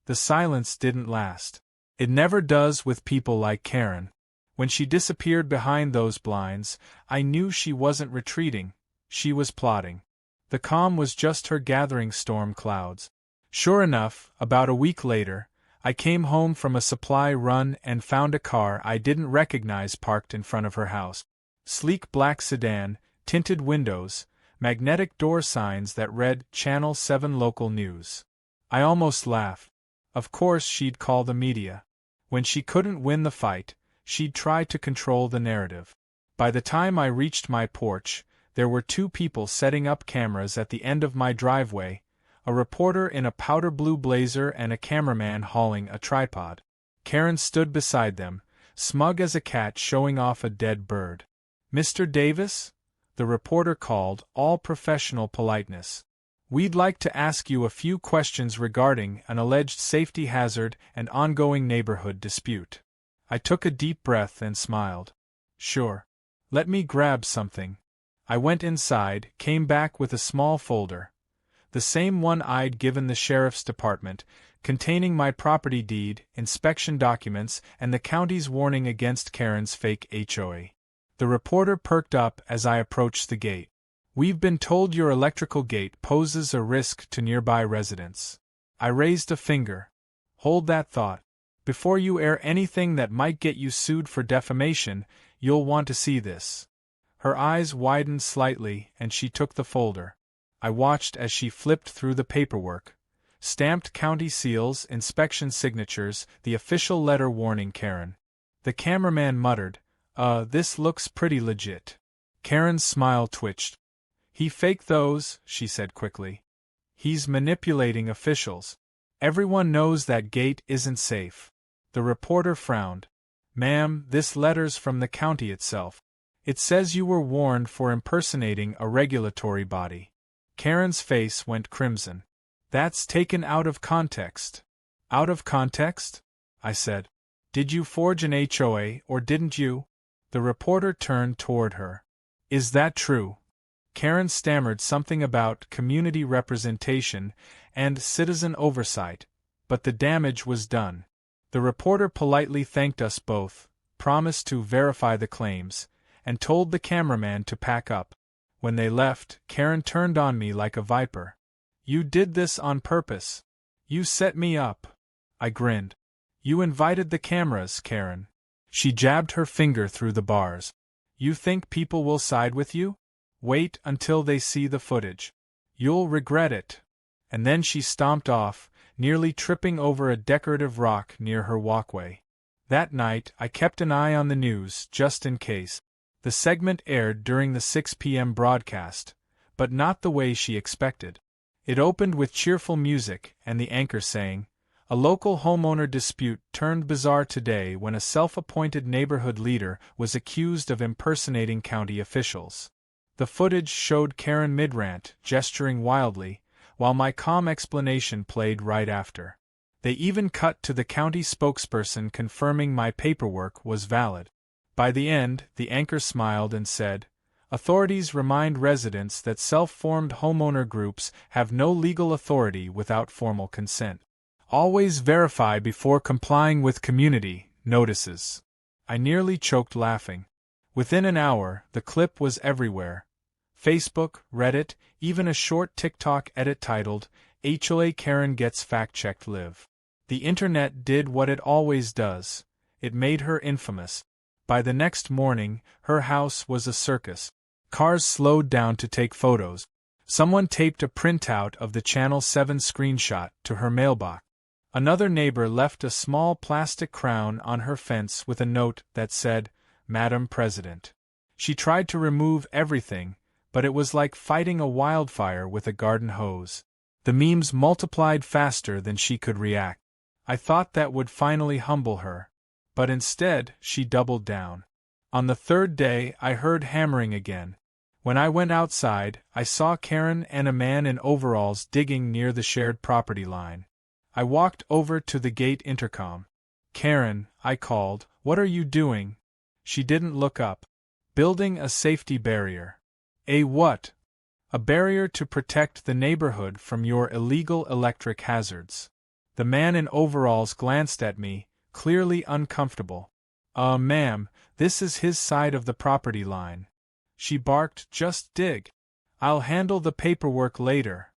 The silence didn't last. It never does with people like Karen. When she disappeared behind those blinds, I knew she wasn't retreating. She was plotting. The calm was just her gathering storm clouds. Sure enough, about a week later, I came home from a supply run and found a car I didn't recognize parked in front of her house. Sleek black sedan, tinted windows, magnetic door signs that read Channel 7 Local News. I almost laughed. Of course she'd call the media. When she couldn't win the fight, she'd try to control the narrative. By the time I reached my porch, there were 2 people setting up cameras at the end of my driveway, a reporter in a powder blue blazer and a cameraman hauling a tripod. Karen stood beside them, smug as a cat showing off a dead bird. "Mr. Davis?" the reporter called, all professional politeness. "We'd like to ask you a few questions regarding an alleged safety hazard and ongoing neighborhood dispute." I took a deep breath and smiled. "Sure. Let me grab something." I went inside, came back with a small folder. The same one I'd given the sheriff's department, containing my property deed, inspection documents, and the county's warning against Karen's fake HOA. The reporter perked up as I approached the gate. "We've been told your electrical gate poses a risk to nearby residents." I raised a finger. "Hold that thought. Before you air anything that might get you sued for defamation, you'll want to see this." Her eyes widened slightly and she took the folder. I watched as she flipped through the paperwork. Stamped county seals, inspection signatures, the official letter warning Karen. The cameraman muttered, "This looks pretty legit." Karen's smile twitched. "He faked those," she said quickly. "He's manipulating officials. Everyone knows that gate isn't safe." The reporter frowned. "Ma'am, this letter's from the county itself. It says you were warned for impersonating a regulatory body." Karen's face went crimson. "That's taken out of context." "Out of context?" I said. "Did you forge an HOA or didn't you?" The reporter turned toward her. "Is that true?" Karen stammered something about community representation and citizen oversight, but the damage was done. The reporter politely thanked us both, promised to verify the claims, and told the cameraman to pack up. When they left, Karen turned on me like a viper. "You did this on purpose. You set me up." I grinned. "You invited the cameras, Karen." She jabbed her finger through the bars. "You think people will side with you? Wait until they see the footage. You'll regret it." And then she stomped off, nearly tripping over a decorative rock near her walkway. That night, I kept an eye on the news, just in case. The segment aired during the 6 p.m. broadcast, but not the way she expected. It opened with cheerful music and the anchor saying, "A local homeowner dispute turned bizarre today when a self-appointed neighborhood leader was accused of impersonating county officials." The footage showed Karen mid-rant, gesturing wildly, while my calm explanation played right after. They even cut to the county spokesperson confirming my paperwork was valid. By the end, the anchor smiled and said, "Authorities remind residents that self-formed homeowner groups have no legal authority without formal consent. Always verify before complying with community notices." I nearly choked laughing. Within an hour, the clip was everywhere. Facebook, Reddit, even a short TikTok edit titled, "HOA Karen Gets Fact-Checked Live." The internet did what it always does. It made her infamous. By the next morning, her house was a circus. Cars slowed down to take photos. Someone taped a printout of the Channel 7 screenshot to her mailbox. Another neighbor left a small plastic crown on her fence with a note that said, "Madam President." She tried to remove everything, but it was like fighting a wildfire with a garden hose. The memes multiplied faster than she could react. I thought that would finally humble her. But instead, she doubled down. On the third day, I heard hammering again. When I went outside, I saw Karen and a man in overalls digging near the shared property line. I walked over to the gate intercom. "Karen," I called, "what are you doing?" She didn't look up. "Building a safety barrier." "A what?" "A barrier to protect the neighborhood from your illegal electric hazards." The man in overalls glanced at me, clearly uncomfortable. Ma'am, this is his side of the property line." She barked, "Just dig. I'll handle the paperwork later."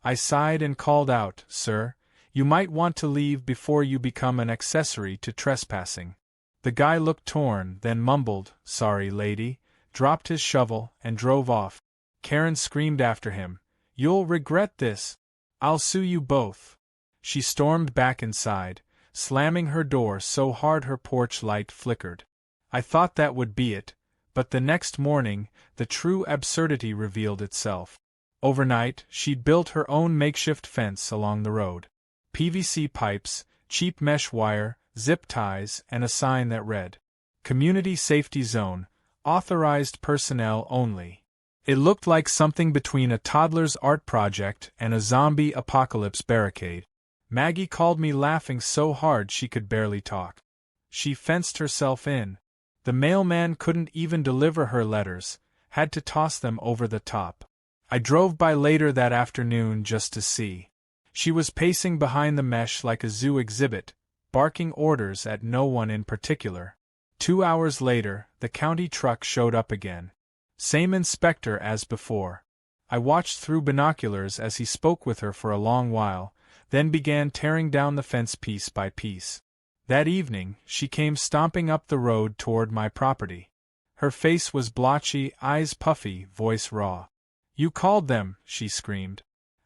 I sighed and called out, "Sir, you might want to leave before you become an accessory to trespassing." The guy looked torn, then mumbled, "Sorry, lady," dropped his shovel, and drove off. Karen screamed after him, "You'll regret this. I'll sue you both." She stormed back inside, slamming her door so hard her porch light flickered. I thought that would be it, but the next morning, the true absurdity revealed itself. Overnight, she'd built her own makeshift fence along the road. PVC pipes, cheap mesh wire, zip ties, and a sign that read, "Community Safety Zone, authorized personnel only." It looked like something between a toddler's art project and a zombie apocalypse barricade. Maggie called me laughing so hard she could barely talk. She fenced herself in. The mailman couldn't even deliver her letters, had to toss them over the top. I drove by later that afternoon just to see. She was pacing behind the mesh like a zoo exhibit, barking orders at no one in particular. 2 hours later, the county truck showed up again. Same inspector as before. I watched through binoculars as he spoke with her for a long while, then began tearing down the fence piece by piece. That evening, she came stomping up the road toward my property. Her face was blotchy, eyes puffy, voice raw. "You called them," she screamed.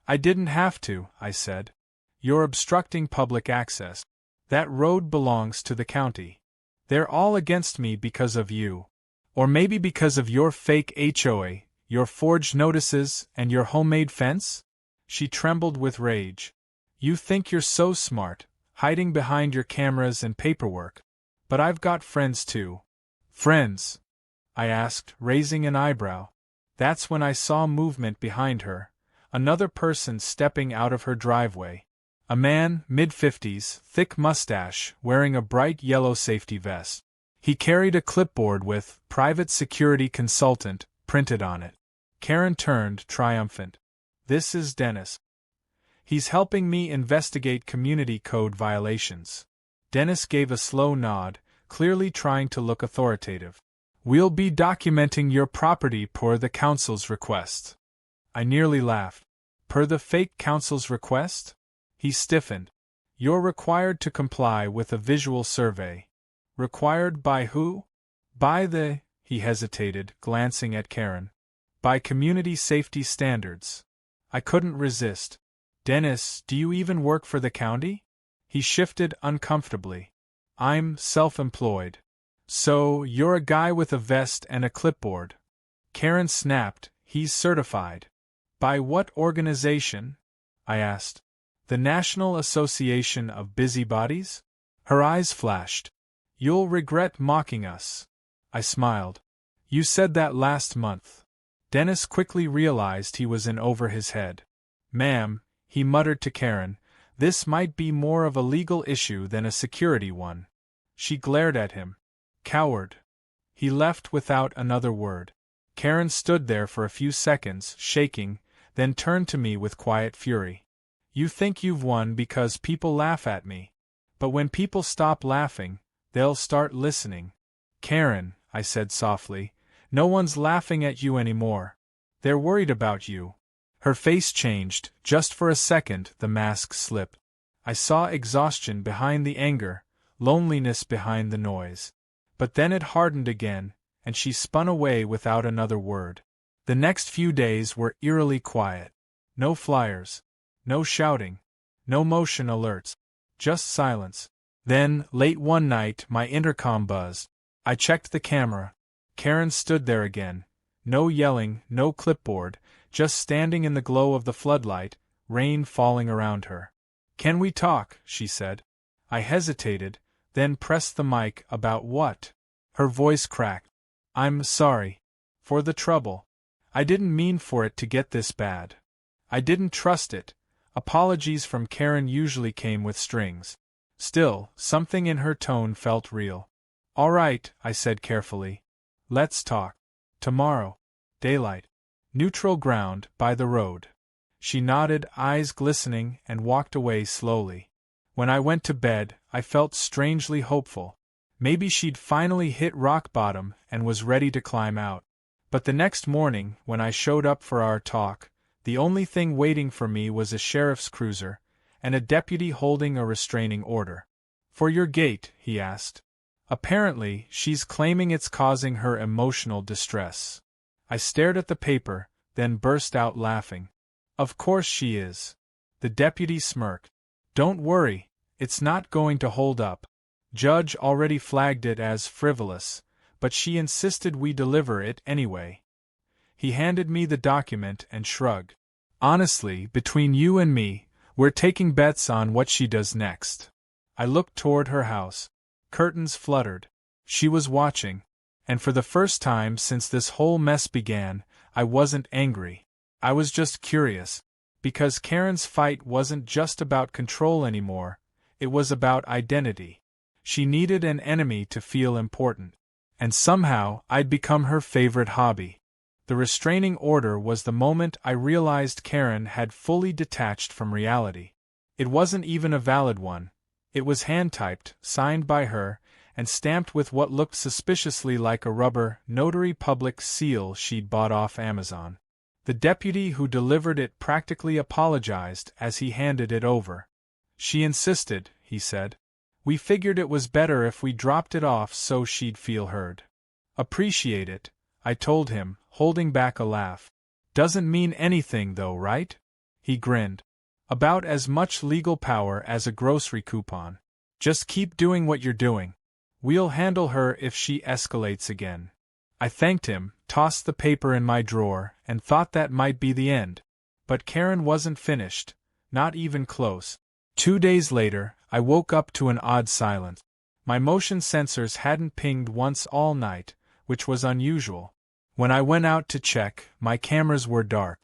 "I didn't have to," I said. "You're obstructing public access. That road belongs to the county. They're all against me because of you. Or maybe because of your fake HOA, your forged notices, and your homemade fence?" She trembled with rage. "You think you're so smart, hiding behind your cameras and paperwork. But I've got friends too." "Friends?" I asked, raising an eyebrow. That's when I saw movement behind her, another person stepping out of her driveway. A man, mid-50s, thick mustache, wearing a bright yellow safety vest. He carried a clipboard with "Private Security Consultant" printed on it. Karen turned, triumphant. "This is Dennis. He's helping me investigate community code violations." Dennis gave a slow nod, clearly trying to look authoritative. "We'll be documenting your property per the council's request." I nearly laughed. "Per the fake council's request?" He stiffened. "You're required to comply with a visual survey." "Required by who?" "By the," he hesitated, glancing at Karen. "By community safety standards." I couldn't resist. "Dennis, do you even work for the county?" He shifted uncomfortably. "I'm self-employed." "So, you're a guy with a vest and a clipboard." Karen snapped, "He's certified." "By what organization?" I asked. "The National Association of Busybodies?" Her eyes flashed. "You'll regret mocking us." I smiled. "You said that last month." Dennis quickly realized he was in over his head. "Ma'am," he muttered to Karen, "this might be more of a legal issue than a security one." She glared at him. "Coward." He left without another word. Karen stood there for a few seconds, shaking, then turned to me with quiet fury. "You think you've won because people laugh at me. But when people stop laughing, they'll start listening." "Karen," I said softly, "no one's laughing at you anymore. They're worried about you." Her face changed, just for a second the mask slipped. I saw exhaustion behind the anger, loneliness behind the noise. But then it hardened again, and she spun away without another word. The next few days were eerily quiet. No flyers. No shouting. No motion alerts. Just silence. Then, late one night, my intercom buzzed. I checked the camera. Karen stood there again. No yelling, no clipboard, just standing in the glow of the floodlight, rain falling around her. "Can we talk?" she said. I hesitated, then pressed the mic. "About what?" Her voice cracked. "I'm sorry. For the trouble. I didn't mean for it to get this bad. I didn't trust it." Apologies from Karen usually came with strings. Still, something in her tone felt real. "All right," I said carefully. "Let's talk. Tomorrow. Daylight. Neutral ground, by the road." She nodded, eyes glistening, and walked away slowly. When I went to bed, I felt strangely hopeful. Maybe she'd finally hit rock bottom and was ready to climb out. But the next morning, when I showed up for our talk, the only thing waiting for me was a sheriff's cruiser, and a deputy holding a restraining order. "For your gait," he asked. "Apparently, she's claiming it's causing her emotional distress." I stared at the paper, then burst out laughing. "Of course she is." The deputy smirked. "Don't worry, it's not going to hold up. Judge already flagged it as frivolous, but she insisted we deliver it anyway." He handed me the document and shrugged. "Honestly, between you and me, we're taking bets on what she does next." I looked toward her house. Curtains fluttered. She was watching. And for the first time since this whole mess began, I wasn't angry. I was just curious. Because Karen's fight wasn't just about control anymore, it was about identity. She needed an enemy to feel important. And somehow, I'd become her favorite hobby. The restraining order was the moment I realized Karen had fully detached from reality. It wasn't even a valid one. It was hand-typed, signed by her, and stamped with what looked suspiciously like a rubber, notary public seal she'd bought off Amazon. The deputy who delivered it practically apologized as he handed it over. "She insisted," he said. "We figured it was better if we dropped it off so she'd feel heard." "Appreciate it," I told him, holding back a laugh. "Doesn't mean anything though, right?" He grinned. "About as much legal power as a grocery coupon. Just keep doing what you're doing. We'll handle her if she escalates again." I thanked him, tossed the paper in my drawer, and thought that might be the end. But Karen wasn't finished, not even close. 2 days later, I woke up to an odd silence. My motion sensors hadn't pinged once all night, which was unusual. When I went out to check, my cameras were dark.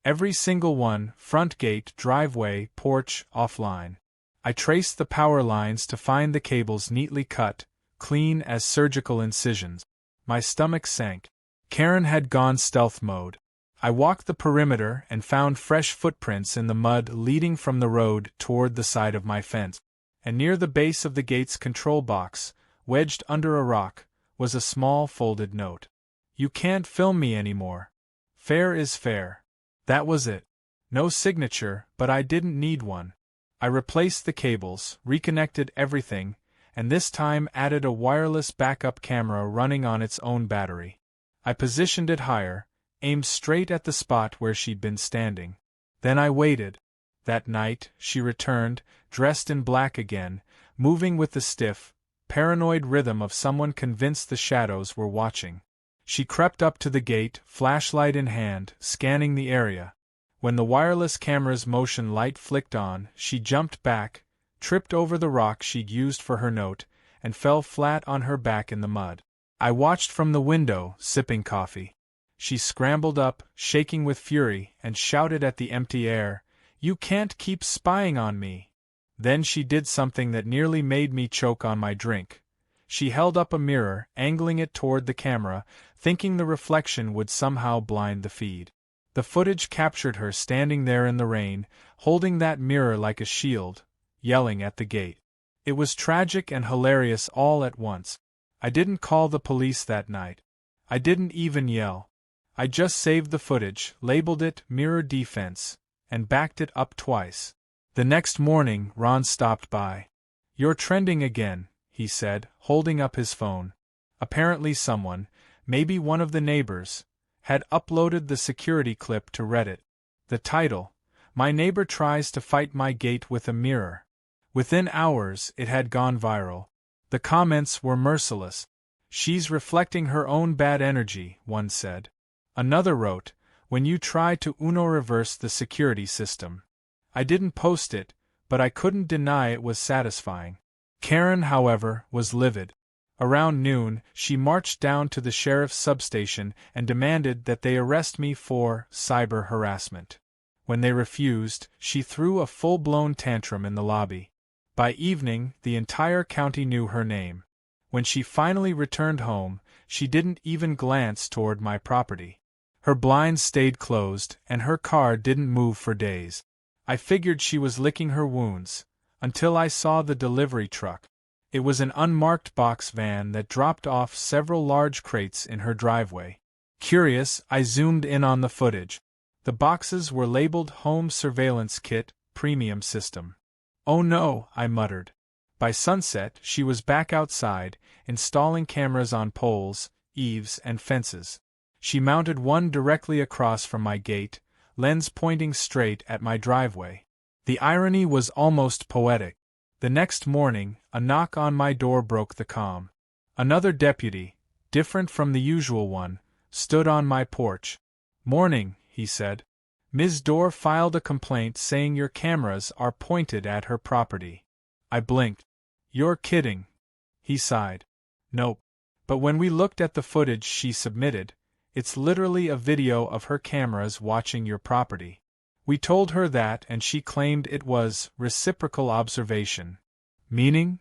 Every single one, front gate, driveway, porch, offline. I traced the power lines to find the cables neatly cut, clean as surgical incisions. My stomach sank. Karen had gone stealth mode. I walked the perimeter and found fresh footprints in the mud leading from the road toward the side of my fence. And near the base of the gate's control box, wedged under a rock, was a small folded note. "You can't film me anymore. Fair is fair." That was it. No signature, but I didn't need one. I replaced the cables, reconnected everything, and this time added a wireless backup camera running on its own battery. I positioned it higher, aimed straight at the spot where she'd been standing. Then I waited. That night, she returned, dressed in black again, moving with the stiff, paranoid rhythm of someone convinced the shadows were watching. She crept up to the gate, flashlight in hand, scanning the area. When the wireless camera's motion light flicked on, she jumped back, tripped over the rock she'd used for her note, and fell flat on her back in the mud. I watched from the window, sipping coffee. She scrambled up, shaking with fury, and shouted at the empty air, "You can't keep spying on me!" Then she did something that nearly made me choke on my drink. She held up a mirror, angling it toward the camera, thinking the reflection would somehow blind the feed. The footage captured her standing there in the rain, holding that mirror like a shield, yelling at the gate. It was tragic and hilarious all at once. I didn't call the police that night. I didn't even yell. I just saved the footage, labeled it Mirror Defense, and backed it up twice. The next morning, Ron stopped by. "You're trending again," he said, holding up his phone. Apparently someone, maybe one of the neighbors, had uploaded the security clip to Reddit. The title, "My Neighbor Tries to Fight My Gate with a Mirror." Within hours, it had gone viral. The comments were merciless. "She's reflecting her own bad energy," one said. Another wrote, "When you try to reverse the security system." I didn't post it, but I couldn't deny it was satisfying. Karen, however, was livid. Around noon, she marched down to the sheriff's substation and demanded that they arrest me for cyber harassment. When they refused, she threw a full-blown tantrum in the lobby. By evening, the entire county knew her name. When she finally returned home, she didn't even glance toward my property. Her blinds stayed closed, and her car didn't move for days. I figured she was licking her wounds, until I saw the delivery truck. It was an unmarked box van that dropped off several large crates in her driveway. Curious, I zoomed in on the footage. The boxes were labeled Home Surveillance Kit, Premium System. "Oh no," I muttered. By sunset, she was back outside, installing cameras on poles, eaves, and fences. She mounted one directly across from my gate, lens pointing straight at my driveway. The irony was almost poetic. The next morning, a knock on my door broke the calm. Another deputy, different from the usual one, stood on my porch. "Morning," he said. "Ms. Dorr filed a complaint saying your cameras are pointed at her property." I blinked. "You're kidding." He sighed. "Nope. But when we looked at the footage she submitted, it's literally a video of her cameras watching your property. We told her that and she claimed it was reciprocal observation." "Meaning?"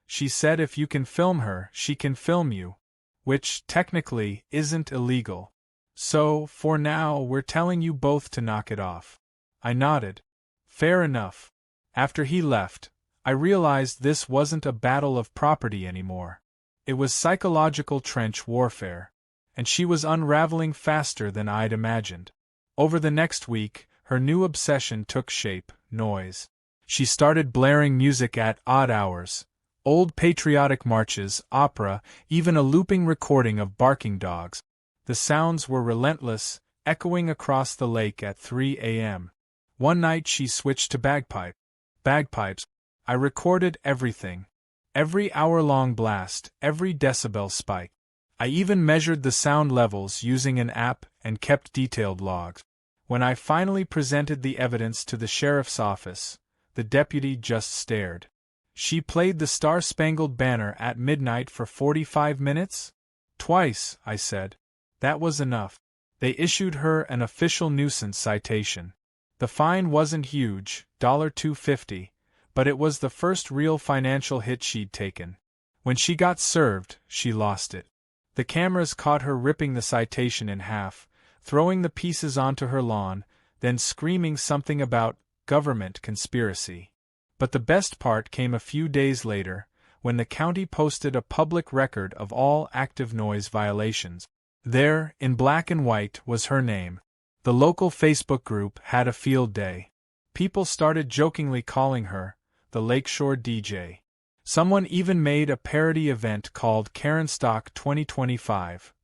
"She said if you can film her, she can film you. Which, technically, isn't illegal. So, for now, we're telling you both to knock it off." I nodded. "Fair enough." After he left, I realized this wasn't a battle of property anymore. It was psychological trench warfare. And she was unraveling faster than I'd imagined. Over the next week, her new obsession took shape: noise. She started blaring music at odd hours. Old patriotic marches, opera, even a looping recording of barking dogs. The sounds were relentless, echoing across the lake at 3 a.m. One night she switched to bagpipes. I recorded everything. Every hour-long blast, every decibel spike. I even measured the sound levels using an app and kept detailed logs. When I finally presented the evidence to the sheriff's office, the deputy just stared. "She played the Star-Spangled Banner at midnight for 45 minutes? Twice," I said. "That was enough." They issued her an official nuisance citation. The fine wasn't huge, $2.50, but it was the first real financial hit she'd taken. When she got served, she lost it. The cameras caught her ripping the citation in half, throwing the pieces onto her lawn, then screaming something about government conspiracy. But the best part came a few days later, when the county posted a public record of all active noise violations. There, in black and white, was her name. The local Facebook group had a field day. People started jokingly calling her the Lakeshore DJ. Someone even made a parody event called Karen Stock 2025,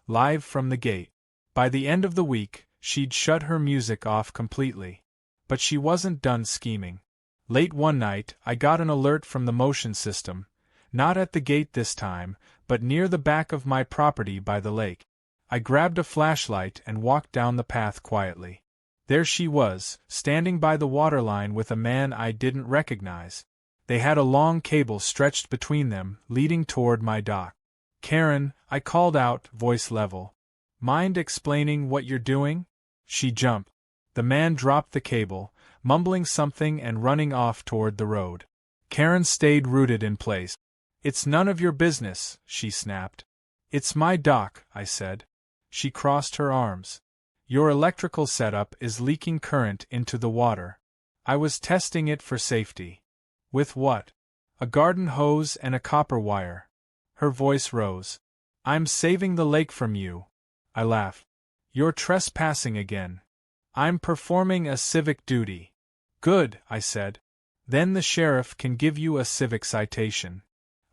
live from the gate. By the end of the week, she'd shut her music off completely. But she wasn't done scheming. Late one night, I got an alert from the motion system, not at the gate this time, but near the back of my property by the lake. I grabbed a flashlight and walked down the path quietly. There she was, standing by the waterline with a man I didn't recognize. They had a long cable stretched between them, leading toward my dock. "Karen," I called out, voice level. "Mind explaining what you're doing?" She jumped. The man dropped the cable, mumbling something and running off toward the road. Karen stayed rooted in place. "It's none of your business," she snapped. "It's my dock," I said. She crossed her arms. "Your electrical setup is leaking current into the water. I was testing it for safety." "With what?" "A garden hose and a copper wire." Her voice rose. "I'm saving the lake from you." I laughed. "You're trespassing again." "I'm performing a civic duty." "Good," I said. "Then the sheriff can give you a civic citation."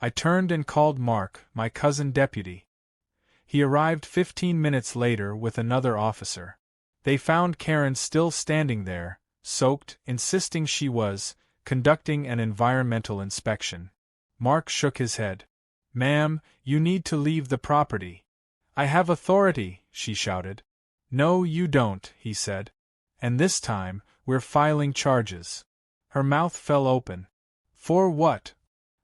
I turned and called Mark, my cousin deputy. He arrived 15 minutes later with another officer. They found Karen still standing there, soaked, insisting she was conducting an environmental inspection. Mark shook his head. "Ma'am, you need to leave the property." "I have authority," she shouted. "No, you don't," he said. "And this time, we're filing charges." Her mouth fell open. "For what?"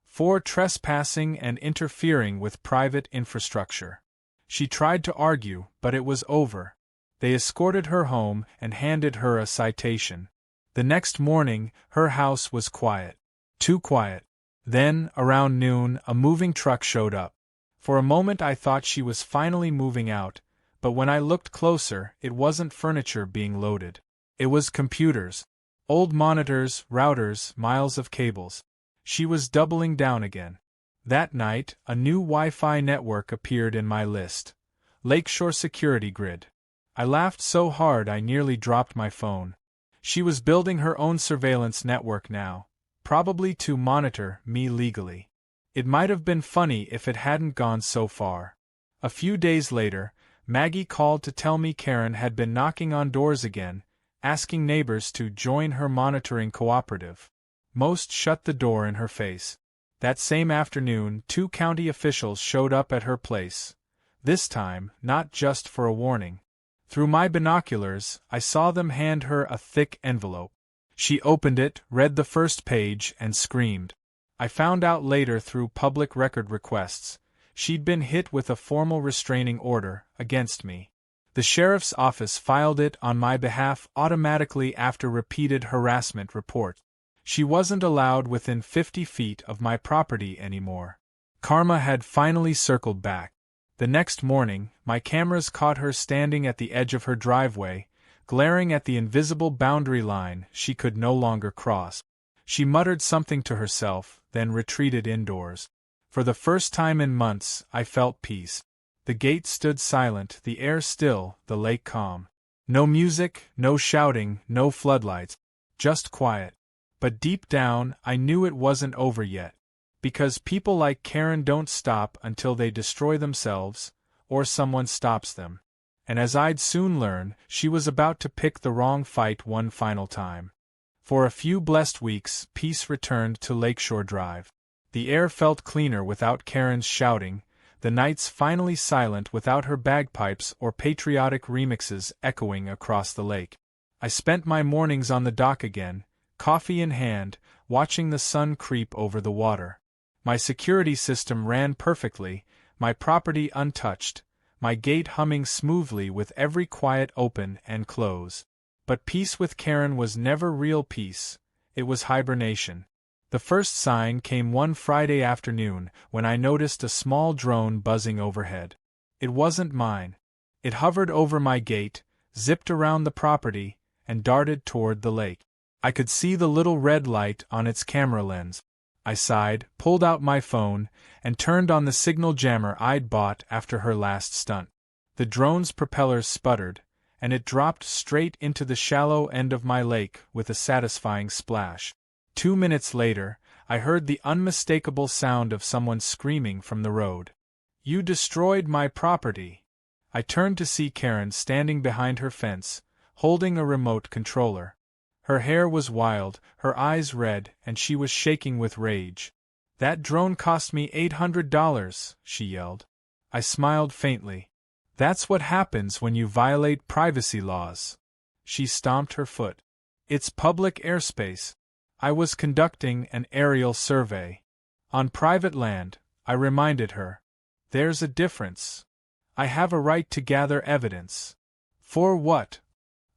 "For trespassing and interfering with private infrastructure." She tried to argue, but it was over. They escorted her home and handed her a citation. The next morning, her house was quiet. Too quiet. Then, around noon, a moving truck showed up. For a moment I thought she was finally moving out, but when I looked closer, it wasn't furniture being loaded. It was computers. Old monitors, routers, miles of cables. She was doubling down again. That night, a new Wi-Fi network appeared in my list. Lakeshore Security Grid. I laughed so hard I nearly dropped my phone. She was building her own surveillance network now, probably to monitor me legally. It might have been funny if it hadn't gone so far. A few days later, Maggie called to tell me Karen had been knocking on doors again, asking neighbors to join her monitoring cooperative. Most shut the door in her face. That same afternoon, 2 county officials showed up at her place. This time, not just for a warning. Through my binoculars, I saw them hand her a thick envelope. She opened it, read the first page, and screamed. I found out later through public record requests, she'd been hit with a formal restraining order against me. The sheriff's office filed it on my behalf automatically after repeated harassment reports. She wasn't allowed within 50 feet of my property anymore. Karma had finally circled back. The next morning, my cameras caught her standing at the edge of her driveway, glaring at the invisible boundary line she could no longer cross. She muttered something to herself, then retreated indoors. For the first time in months, I felt peace. The gate stood silent, the air still, the lake calm. No music, no shouting, no floodlights. Just quiet. But deep down, I knew it wasn't over yet. Because people like Karen don't stop until they destroy themselves, or someone stops them. And as I'd soon learn, she was about to pick the wrong fight one final time. For a few blessed weeks, peace returned to Lakeshore Drive. The air felt cleaner without Karen's shouting, the nights finally silent without her bagpipes or patriotic remixes echoing across the lake. I spent my mornings on the dock again, coffee in hand, watching the sun creep over the water. My security system ran perfectly, my property untouched, my gate humming smoothly with every quiet open and close. But peace with Karen was never real peace, it was hibernation. The first sign came one Friday afternoon when I noticed a small drone buzzing overhead. It wasn't mine. It hovered over my gate, zipped around the property, and darted toward the lake. I could see the little red light on its camera lens. I sighed, pulled out my phone, and turned on the signal jammer I'd bought after her last stunt. The drone's propellers sputtered, and it dropped straight into the shallow end of my lake with a satisfying splash. 2 minutes later, I heard the unmistakable sound of someone screaming from the road. "You destroyed my property." I turned to see Karen standing behind her fence, holding a remote controller. Her hair was wild, her eyes red, and she was shaking with rage. "That drone cost me $800, she yelled. I smiled faintly. "That's what happens when you violate privacy laws." She stomped her foot. "It's public airspace. I was conducting an aerial survey. On private land," I reminded her. "There's a difference. I have a right to gather evidence." "For what?"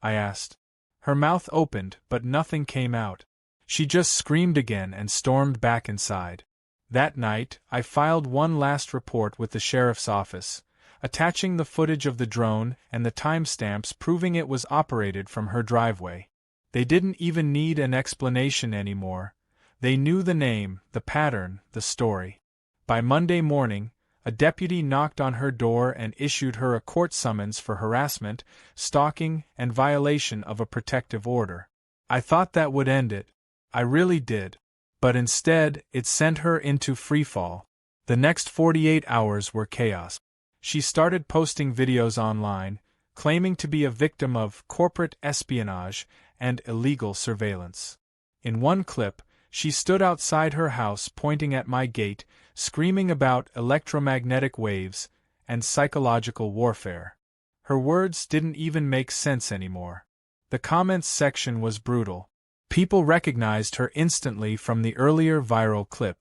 I asked. Her mouth opened, but nothing came out. She just screamed again and stormed back inside. That night, I filed one last report with the sheriff's office, attaching the footage of the drone and the timestamps proving it was operated from her driveway. They didn't even need an explanation anymore. They knew the name, the pattern, the story. By Monday morning, a deputy knocked on her door and issued her a court summons for harassment, stalking, and violation of a protective order. I thought that would end it. I really did. But instead, it sent her into freefall. The next 48 hours were chaos. She started posting videos online, claiming to be a victim of corporate espionage and illegal surveillance. In one clip, she stood outside her house pointing at my gate, screaming about electromagnetic waves and psychological warfare. Her words didn't even make sense anymore. The comments section was brutal. People recognized her instantly from the earlier viral clip.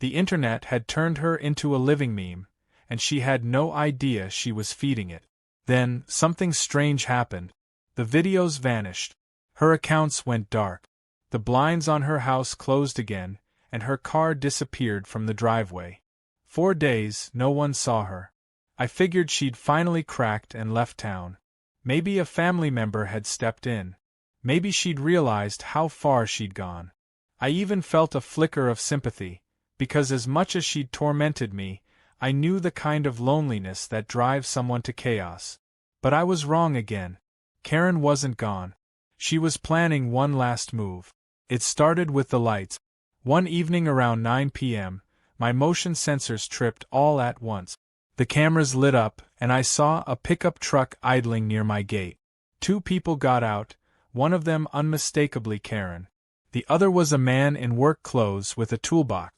The internet had turned her into a living meme, and she had no idea she was feeding it. Then, something strange happened. The videos vanished. Her accounts went dark. The blinds on her house closed again, and her car disappeared from the driveway. 4 days, no one saw her. I figured she'd finally cracked and left town. Maybe a family member had stepped in. Maybe she'd realized how far she'd gone. I even felt a flicker of sympathy, because as much as she'd tormented me, I knew the kind of loneliness that drives someone to chaos. But I was wrong again. Karen wasn't gone. She was planning one last move. It started with the lights. One evening around 9 p.m., my motion sensors tripped all at once. The cameras lit up, and I saw a pickup truck idling near my gate. 2 people got out, one of them unmistakably Karen. The other was a man in work clothes with a toolbox.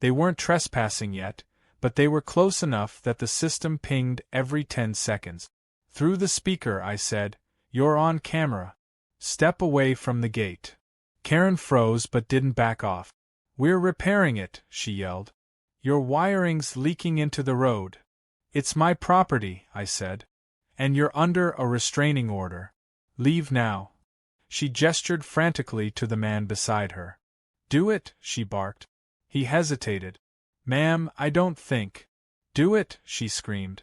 They weren't trespassing yet, but they were close enough that the system pinged every 10 seconds. Through the speaker I said, "You're on camera. Step away from the gate." Karen froze but didn't back off. "We're repairing it," she yelled. "Your wiring's leaking into the road." "It's my property," I said. "And you're under a restraining order. Leave now." She gestured frantically to the man beside her. "Do it," she barked. He hesitated. "Ma'am, I don't think." "Do it," she screamed.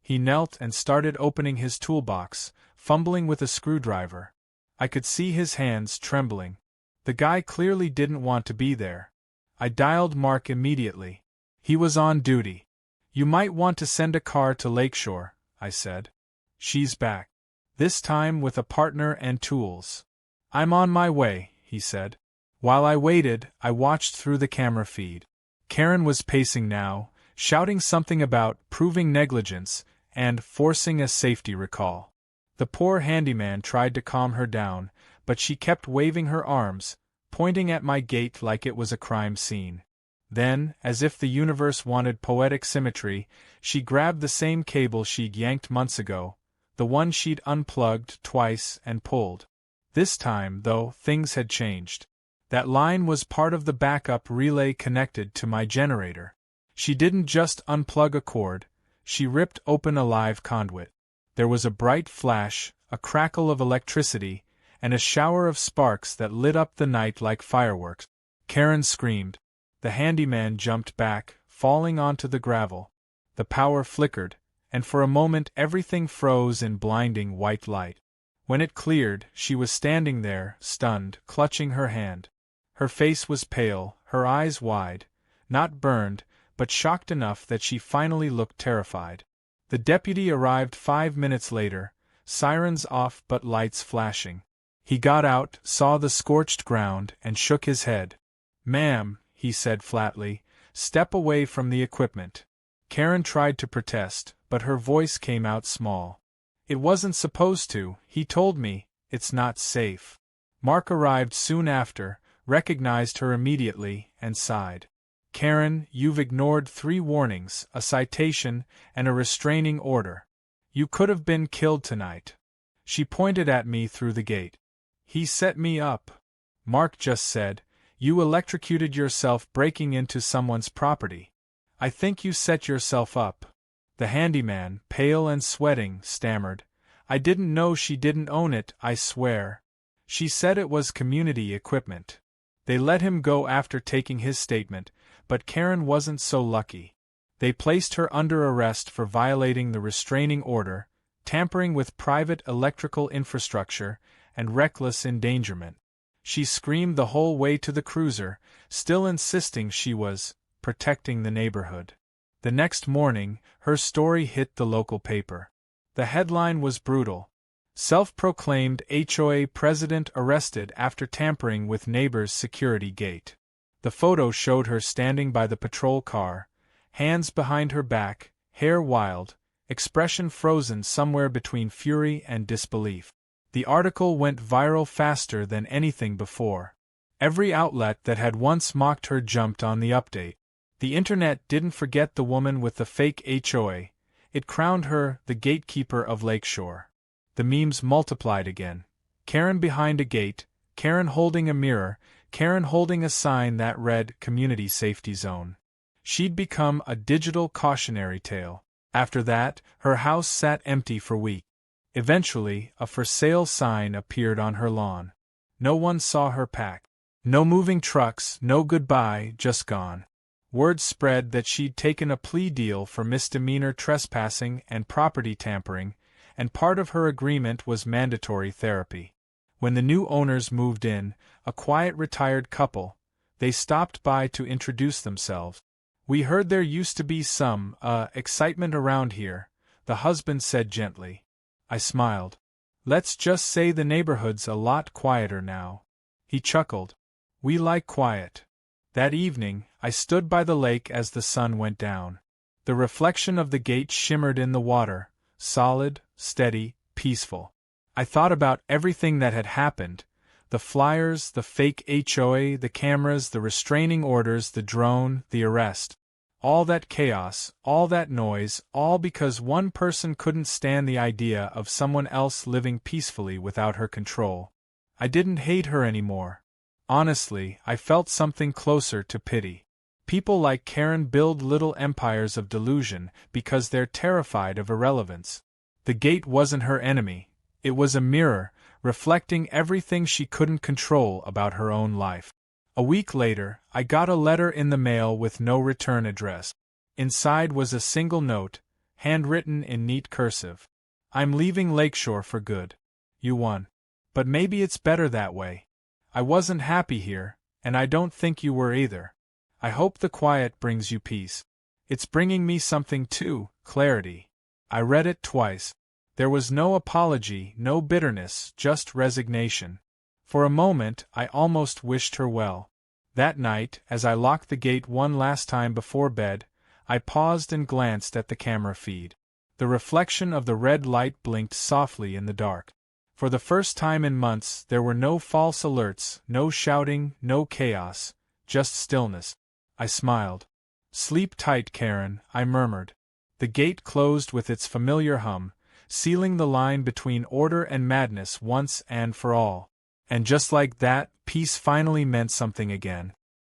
He knelt and started opening his toolbox, fumbling with a screwdriver. I could see his hands trembling. The guy clearly didn't want to be there. I dialed Mark immediately. He was on duty. "You might want to send a car to Lakeshore," I said. "She's back. This time with a partner and tools." "I'm on my way," he said. While I waited, I watched through the camera feed. Karen was pacing now, shouting something about proving negligence and forcing a safety recall. The poor handyman tried to calm her down, but she kept waving her arms, pointing at my gate like it was a crime scene. Then, as if the universe wanted poetic symmetry, she grabbed the same cable she'd yanked months ago, the one she'd unplugged twice and pulled. This time, though, things had changed. That line was part of the backup relay connected to my generator. She didn't just unplug a cord, she ripped open a live conduit. There was a bright flash, a crackle of electricity, and a shower of sparks that lit up the night like fireworks. Karen screamed. The handyman jumped back, falling onto the gravel. The power flickered, and for a moment everything froze in blinding white light. When it cleared, she was standing there, stunned, clutching her hand. Her face was pale, her eyes wide, not burned, but shocked enough that she finally looked terrified. The deputy arrived 5 minutes later, sirens off but lights flashing. He got out, saw the scorched ground, and shook his head. "Ma'am," he said flatly, "step away from the equipment." Karen tried to protest, but her voice came out small. "It wasn't supposed to, he told me, it's not safe." Mark arrived soon after, recognized her immediately, and sighed. "Karen, you've ignored 3 warnings, a citation, and a restraining order. You could have been killed tonight." She pointed at me through the gate. "He set me up." Mark just said, "You electrocuted yourself breaking into someone's property. I think you set yourself up." The handyman, pale and sweating, stammered, "I didn't know she didn't own it, I swear. She said it was community equipment." They let him go after taking his statement, but Karen wasn't so lucky. They placed her under arrest for violating the restraining order, tampering with private electrical infrastructure, and reckless endangerment. She screamed the whole way to the cruiser, still insisting she was protecting the neighborhood. The next morning, her story hit the local paper. The headline was brutal. Self-proclaimed HOA president arrested after tampering with neighbor's security gate. The photo showed her standing by the patrol car, hands behind her back, hair wild, expression frozen somewhere between fury and disbelief. The article went viral faster than anything before. Every outlet that had once mocked her jumped on the update. The internet didn't forget the woman with the fake HOA, it crowned her the gatekeeper of Lakeshore. The memes multiplied again. Karen behind a gate, Karen holding a mirror, Karen holding a sign that read Community Safety Zone. She'd become a digital cautionary tale. After that, her house sat empty for weeks. Eventually, a for sale sign appeared on her lawn. No one saw her pack. No moving trucks, no goodbye, just gone. Word spread that she'd taken a plea deal for misdemeanor trespassing and property tampering, and part of her agreement was mandatory therapy. When the new owners moved in, a quiet retired couple, they stopped by to introduce themselves. "We heard there used to be some, excitement around here," the husband said gently. I smiled. "Let's just say the neighborhood's a lot quieter now." He chuckled. "We like quiet." That evening, I stood by the lake as the sun went down. The reflection of the gate shimmered in the water, solid, steady, peaceful. I thought about everything that had happened, the flyers, the fake HOA, the cameras, the restraining orders, the drone, the arrest. All that chaos, all that noise, all because one person couldn't stand the idea of someone else living peacefully without her control. I didn't hate her anymore. Honestly, I felt something closer to pity. People like Karen build little empires of delusion because they're terrified of irrelevance. The gate wasn't her enemy. It was a mirror, reflecting everything she couldn't control about her own life. A week later, I got a letter in the mail with no return address. Inside was a single note, handwritten in neat cursive. "I'm leaving Lakeshore for good. You won. But maybe it's better that way. I wasn't happy here, and I don't think you were either. I hope the quiet brings you peace. It's bringing me something too, clarity." I read it twice. There was no apology, no bitterness, just resignation. For a moment, I almost wished her well. That night, as I locked the gate one last time before bed, I paused and glanced at the camera feed. The reflection of the red light blinked softly in the dark. For the first time in months, there were no false alerts, no shouting, no chaos, just stillness. I smiled. "Sleep tight, Karen," I murmured. The gate closed with its familiar hum, sealing the line between order and madness once and for all. And just like that, peace finally meant something again.